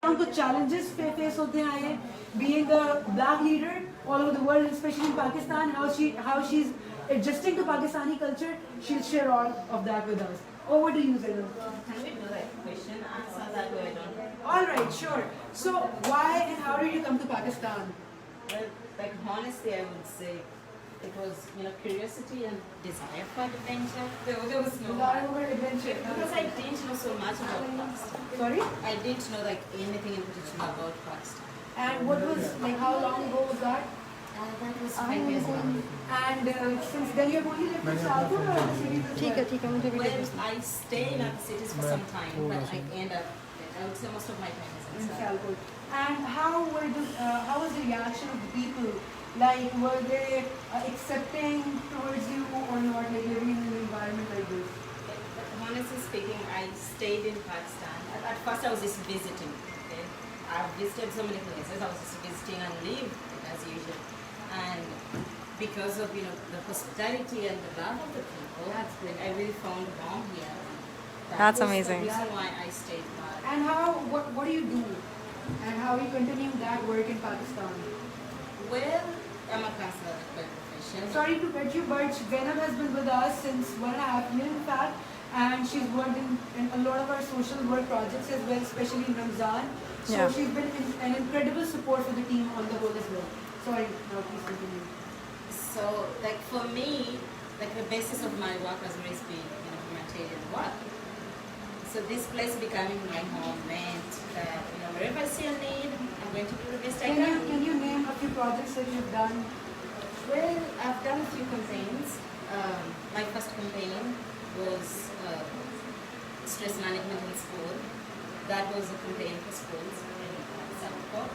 ہم کچھ چیلنجز فیس ہوتے آئے ہیں being a black leader all over the world especially in Pakistan how she is adjusting to Pakistani culture. She will share all of that with us. Over to you Zainab. Can we do that question? Answer that way, don't we? All right, sure. So why and how did you come to Pakistan? Well, like honestly, I would say it was, curiosity and desire for adventure. There was no Adventure. because I didn't know so much about Pakistan. Sorry? I didn't know like anything in particular about Pakistan. And what was, like, how long ago was that? That was 5 years ago. And since then you have only lived in Sialkot or other cities as ٹھیک ہے well? ٹھیک ہے مجھے بھی Well, I stayed in other cities for some time, but I end up, I would say most of my time is In in Sialkot. Sialkot. And how was the reaction of the people? Like, were they accepting towards you or not, like living in an environment like this? But honestly speaking, I stayed in Pakistan. At first, I was just visiting. Okay, I visited so many places. I was just visiting and lived as usual. And because of the hospitality and the love of the people, I really found home here. That's was amazing. The reason why I stayed. And what do you do? And how you continue that work in Pakistan? Well, I'm a counselor by profession. Sorry to cut you, but Zainab has been with us since 1.5 years, in fact, and she's worked in a lot of our social work projects as well, especially in Ramzan. So Yeah. she's been an incredible support for the team on the whole as well. Sorry, now please continue. So, like for me, like the basis of my work has always been, humanitarian work. So this place becoming my home meant that, wherever I see a need, I'm going to do the best I can. Can you name a few projects that you've done? Well, I've done a few campaigns. My first campaign was stress management in school. That was a campaign for schools in Singapore.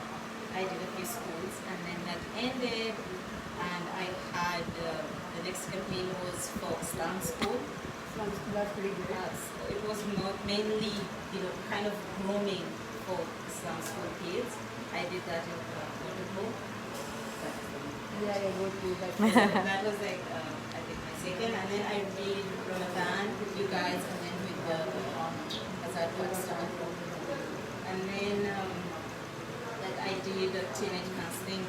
I did a few schools, and then that ended, and I had the next campaign was for Islam school. That's pretty good. It was mainly, kind of grooming for Islam school kids. I did that in Portugal. Yeah, go to that. That was like, I think my second, and then I did Ramadan with you guys, and then with the Azad Pakistan. And then like I did a teenage counseling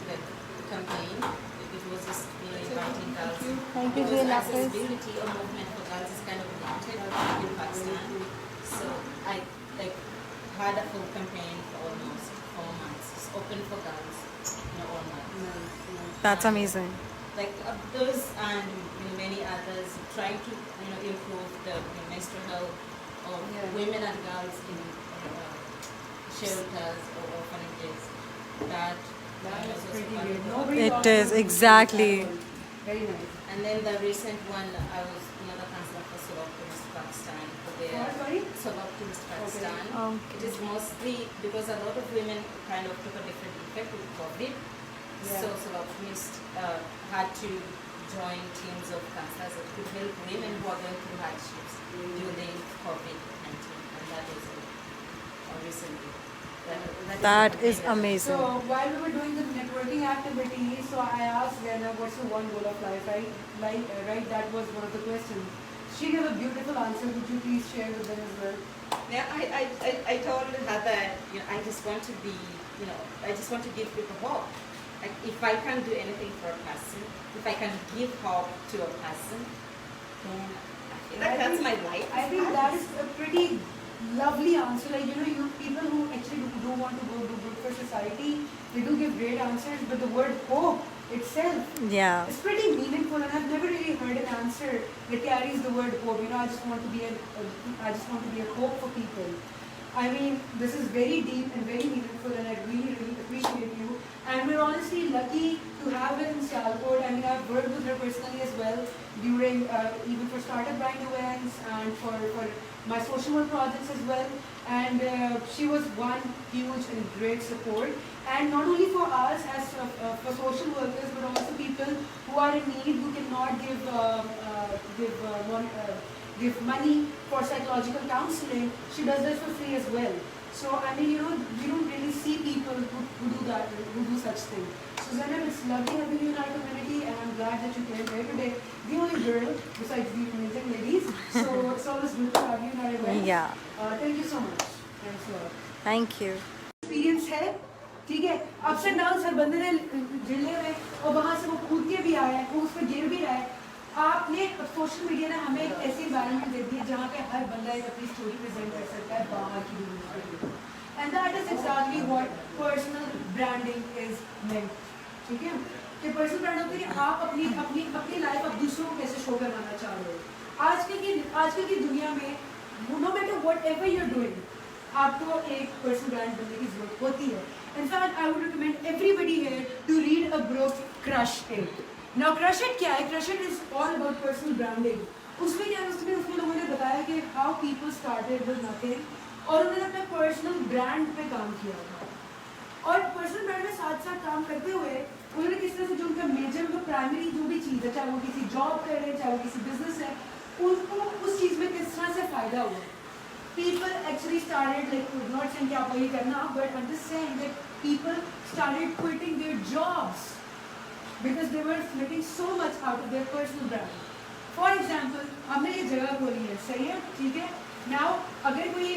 campaign. It was just inviting girls. Thank you, Because Zainab. accessibility or movement for girls is kind of limited in Pakistan. So I had a full campaign for almost 4 months. It's open for girls, all months. That's amazing. Like those and many others trying to improve the menstrual health of women and girls in shelters or orphanages. That was also Pretty part good. of the Nobody It talks is, about exactly. Very nice. And then the recent one, I was another counselor for Optimist Pakistan. Sorry? Optimist Pakistan. Okay. It is mostly because a lot of women kind of took a different effect with COVID. Yeah. So Optimist had to join teams of counselors that could help women who are going through hardships during COVID-19. And that was recently. That is amazing. So while we were doing the networking activities, so I asked Zainab, what's your one goal of life, right? Right, that was one of the questions. she gave a beautiful answer. Would you please share with them as well? Yeah, I told her that, you know, I just want to be, you know, I just want to give people hope. Like, if I can do anything for a person, if I can give hope to a person, then I feel like that's my life. I think that is a pretty lovely answer. Like, you know, you people who actually do want to do good for society, they do give great answers, but the word hope itself Yeah. is pretty meaningful, and I've never really heard an answer that carries the word hope. You know, I just want to be a hope for people. I mean, this is very deep and very meaningful, and I really, really appreciate you. And we're honestly lucky to have her in Sialkot. I mean, I've worked with her personally as well during even for startup brand events and for my social work projects as well. And she was one huge and great support. And not only for us as for social workers, but also people who are in need, who cannot give money for psychological counseling. She does that for free as well. So I mean, you know, we don't really see people who do that, who do such things. So Zainab, it's lovely having you in our community, and I'm glad that you came here today. The only girl besides the amazing ladies. So it's always good to have you in our event. Yeah. Thank you so much. Thanks a lot. Thank you. Experience है, ठीक है, ups and downs हर बंदे ने झेले हुए, और वहाँ से वो कूद के भी आया है, वो उस पर गिर भी रहा है. आपने सोशल मीडिया ने हमें एक ऐसी एनवायरनमेंट दे दी है जहाँ पे हर बंदा एक अपनी स्टोरी प्रेजेंट कर सकता है बाहर की दुनिया में. And that is exactly what personal branding is meant. ठीक है, कि पर्सनल ब्रांड होता है कि आप अपनी लाइफ आप दूसरों को कैसे शो करवाना चाह रहे हो. आजकल की दुनिया में no matter whatever you are doing, आपको एक पर्सनल ब्रांड बनने की जरूरत होती है. In fact, I would recommend everybody here to read a book, Crush It. Now, Crush It क्या है? Crush It is all about personal branding. उसमें क्या है? उसमें लोगों ने बताया कि how people started with nothing, और उन्होंने अपने personal brand पे काम किया था. और personal brand में साथ साथ काम करते हुए उन्होंने किस तरह से जो उनका मेजर, उनका प्राइमरी जो भी चीज़ है, चाहे वो किसी जॉब कर रहे हैं, चाहे वो किसी बिजनेस है, उनको उस चीज़ में किस तरह से फ़ायदा हुआ. People actually started, like, not saying कि आप ये करना, but I'm just saying that people started quitting their jobs because they were making so much out of their personal brand. For example, हमने ये जगह खोली है, सही है, ठीक है. Now, अगर कोई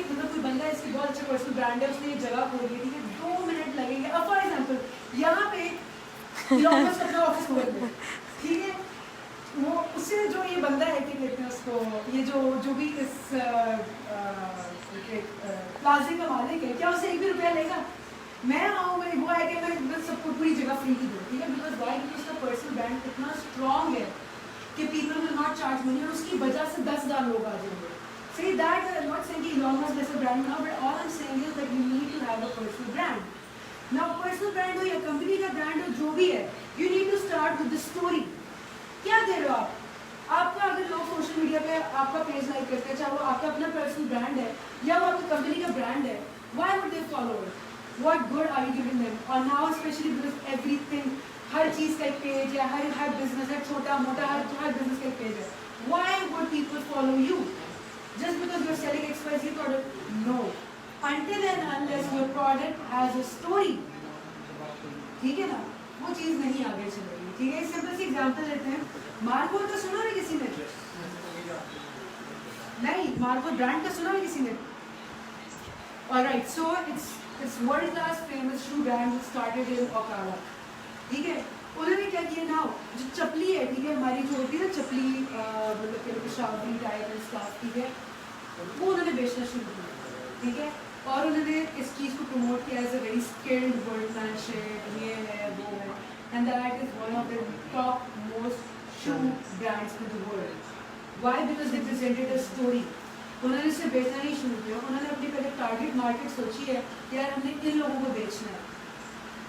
बंदा है इसकी बहुत अच्छा पर्सनल ब्रांड है, उसने ये जगह खोली है, ठीक है, 2 मिनट लगेंगे. अब फॉर एग्जाम्पल यहाँ पे इलॉन मस्क अपना ऑफिस खोल दे, ठीक है, वो उससे जो ये बंदा है, क्या कहते हैं उसको, ये जो भी इस प्लाजे का मालिक है, क्या उसे 1 भी रुपया लेगा? मैं आऊँ, वो है कि मैं सबको पूरी जगह फ्री की दूँ, ठीक है, बिकॉज वाई, बिकॉज उसका पर्सनल ब्रांड इतना स्ट्रॉन्ग है कि people will not charge money, और उसकी वजह से 10,000 लोग आ जाएंगे. See that, I'm not saying कि Elon Musk जैसा brand now, but all I'm saying is that you need to have a personal brand. Now, personal brand हो या कंपनी का ब्रांड हो, जो भी है, you need to start with the story. क्या दे रहे हो आप? आपका अगर लोग सोशल मीडिया पे आपका पेज लाइक करते हैं, चाहे वो आपका अपना पर्सनल ब्रांड है या वो आपकी कंपनी का ब्रांड है, why would they follow it? What good are you giving them? और now especially because everything, हर चीज़ का एक पेज है, हर बिजनेस है, छोटा मोटा हर बिजनेस का एक पेज है. Why would people follow you? Just because you're selling XYZ product? No. Until and unless your product has a story. ठीक है ना, वो चीज़ नहीं आगे चलेगी. ठीक है, सिंपल सी एग्जांपल लेते हैं. मार्को तो सुना है किसी ने? नहीं, मार्को ब्रांड का सुना है किसी ने? Alright, so it's world class famous shoe brand that started in Okada. ठीक है, उन्होंने क्या किया ना, जो चपली है, ठीक है, हमारी जो होती है ना चपली, मतलब कि शादी टाइप एंड स्टाफ, ठीक है, वो उन्होंने बेचना शुरू किया. ठीक है, और उन्होंने इस चीज़ को प्रमोट किया as a very skilled workmanship, ये है वो है, and that is one of the top most shoe brands in the world. Why? Because they presented a story. उन्होंने इसे बेचना नहीं शुरू किया, उन्होंने अपनी पहले टारगेट मार्केट सोची है कि यार हमने इन लोगों को बेचना है,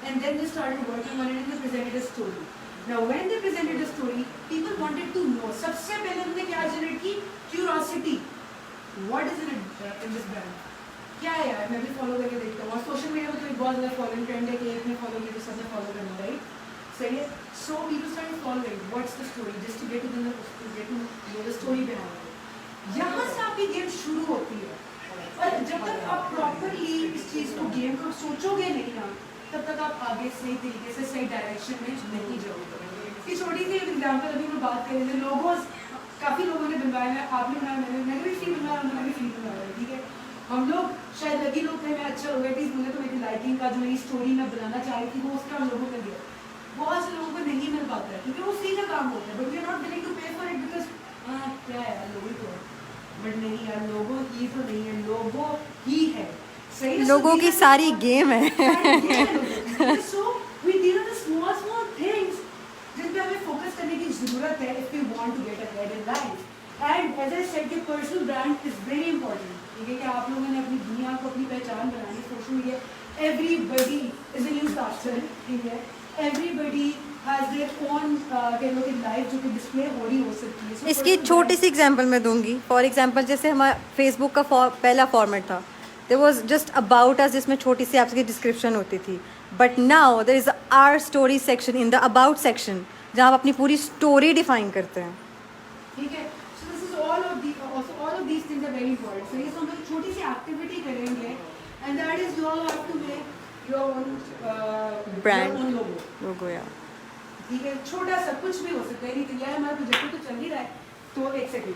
and then they started working on it and they presented a story. Now when they presented a story, people wanted to know. सबसे पहले उन्होंने क्या जनरेट की? Curiosity. What is in this brand? क्या है यार, मैं भी फॉलो करके देखता हूँ. और सोशल मीडिया में तो एक बहुत ज़्यादा फॉलोइंग ट्रेंड है कि एक ने फॉलो किया तो सबने फॉलो करना, राइट? सही है. So people started following. What's the story? Just to get to know the story behind it. यहाँ से आपकी गेम शुरू होती है, और जब तक आप प्रॉपरली इस चीज़ को गेम को सोचोगे नहीं ना, तब तक आप आगे सही तरीके से सही डायरेक्शन में नहीं जाओगे. ये छोटी सी एग्जांपल अभी मैं बात कर रही थी, लोगोस काफ़ी लोगों ने बनवाया है, आपने बनाया, मैंने भी फील बनवाया, उन्होंने भी फील बनवाया है, ठीक है। हम लोग शायद लकी लोग थे, मैं अच्छा हो गया, एटलीस्ट मुझे तो मेरी लाइटिंग का जो मेरी स्टोरी मैं बनाना चाह रही थी वो उसका हम लोगों को दिया। बहुत से लोगों को नहीं मिल पाता है क्योंकि वो फ्री का काम होता है, but we are not willing to pay for it because क्या है यार, लोगों तो, बट नहीं यार, लोगों ही तो नहीं है, लोगों ही है, सही है। लोगों की सारी गेम है। So we deal with small small things जिन पे हमें फोकस करने की ज़रूरत है if we want to get ahead in life. And as I said कि personal brand is very important, ठीक है, कि आप लोगों ने अपनी दुनिया को अपनी पहचान बनानी। Social media, everybody is a news caster, ठीक है, एवरीबडी हैज देयर ओन कह लो कि लाइफ जो कि डिस्प्ले हो रही हो सकती है। So इसकी personal छोटी brand- सी एग्जांपल मैं दूंगी। फॉर एग्जांपल जैसे हमारा फेसबुक का पहला फॉर्मेट था, there was just about us, जिसमें छोटी सी आपकी डिस्क्रिप्शन होती थी, but now there is our story section in the about section, जहाँ आप अपनी पूरी स्टोरी डिफाइन करते हैं। ठीक है। So this is all of these things are very important. So ये हम लोग छोटी सी एक्टिविटी करेंगे and that is you all have to make your own Brand. Logo, logo या ठीक है, छोटा सा कुछ भी हो सकता है, नहीं तो यार हमारा प्रोजेक्ट तो चल ही रहा है, तो एक सेकंड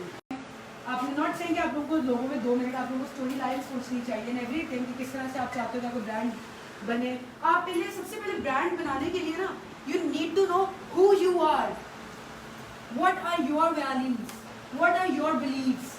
आप नॉट सेइंग कि आप लोगों को लोगों में 2 मिनट आप लोगों को स्टोरी लाइन सोचनी चाहिए एंड एवरीथिंग कि किस तरह से आप चाहते हो कि आपको ब्रांड बने। आप पहले सबसे पहले ब्रांड बनाने के लिए ना you need to know who you are, what are your values, what are your believes,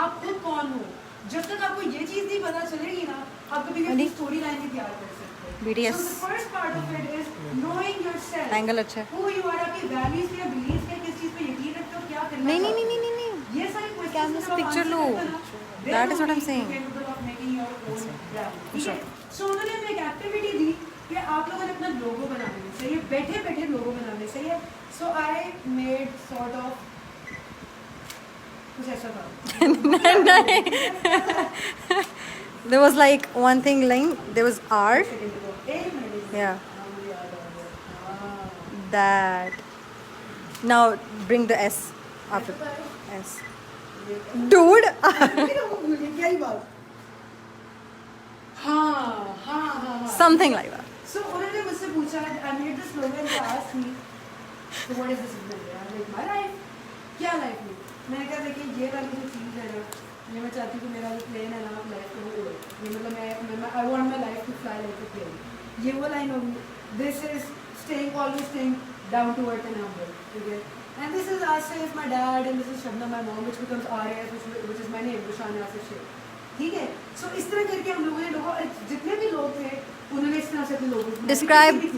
आप खुद कौन हो। जब तक आपको ये चीज़ नहीं पता चलेगी ना, आप कभी भी अपनी स्टोरी लाइन नहीं तैयार कर सकते। BTS. So the first part of it is knowing yourself. Angle अच्छा है। Who you are, आपकी वैल्यूज या बिलीव्स क्या, किस चीज़ पे यकीन रखते हो, क्या करना नहीं नहीं चाहते नहीं हो। नहीं नहीं ये सारी Canvas क्वेश्चंस जब आप picture answer लो। करते हो ना, then That is what I'm only saying. you're capable of making your own brand, ठीक है। Sure. So उन्होंने हमें एक एक्टिविटी दी कि आप लोगों ने अपना लोगो बनाना है, सही है, बैठे बैठे लोगो बनाना है, सही है। So I made sort of कुछ ऐसा था। there was like one thing line, there was R, एक second रुको, एक मिनट। Yeah. हाँ, याद आ गया। हाँ। that now bring the S after ऐसा था? S dude क्या ही बात। हाँ हाँ हाँ हाँ। something like that. So उन्होंने मुझसे पूछा, I made this slogan, they asked me, so what is this slogan? I'm like, my life. क्या life में? मैंने कहा देखिए ये वाली जो चीज़ है ना, ये मैं चाहती हूँ कि मेरा जो प्लेन है ना, लाइफ को वो ये मतलब मैं I want my life to fly like a plane. ये वो लाइन होगी. This is always staying down to earth and humble. ठीक है? And this is Asif, my dad, and this is Shabna, my mom, which becomes Arya, which is my name, Roshan Asif Sheikh. ठीक है? So इस तरह करके हम लोगों ने जितने भी लोग थे, उन्होंने इस तरह से अपने लोगों को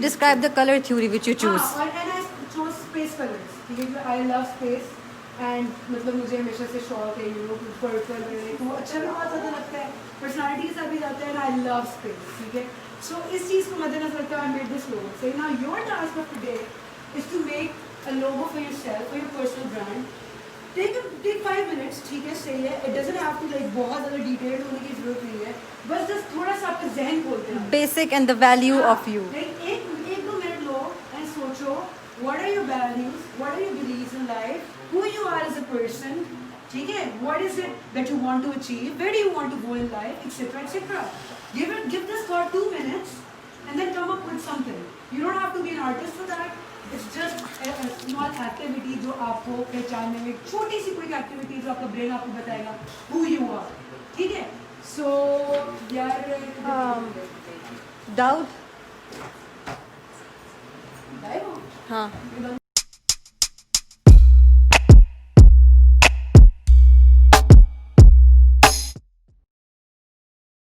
describe the color theory which you choose. हाँ, and I chose space colors, ठीक है, I love space and मतलब मुझे हमेशा से शौक है पर्पल है, तो वो अच्छा भी बहुत ज़्यादा लगता है, पर्सनालिटी के साथ भी जाता है, and I love space, ठीक है। So इस चीज़ को मद्देनजर रखते हुए I made this logo. So now your task of today is to make a logo for yourself, for your personal brand. Take 5 minutes, ठीक है, सही है, it doesn't have to like बहुत ज़्यादा detailed होने की ज़रूरत नहीं है, बस just थोड़ा सा आपका ज़हन खोलते हैं। Basic and the value of you. Like एक 2 मिनट लो and सोचो what are your values, what are your beliefs in life, who you are as a person, ठीक है, what is it that you want to achieve, where do you want to go in life, etc. etc. Give this thought 2 minutes and then come up with something. You don't have to be an artist for that. It's just a small activity जो आपको पहचानने में, छोटी सी कोई activity जो आपका brain आपको बताएगा who you are, ठीक है। So यार Doubt? Bye. हाँ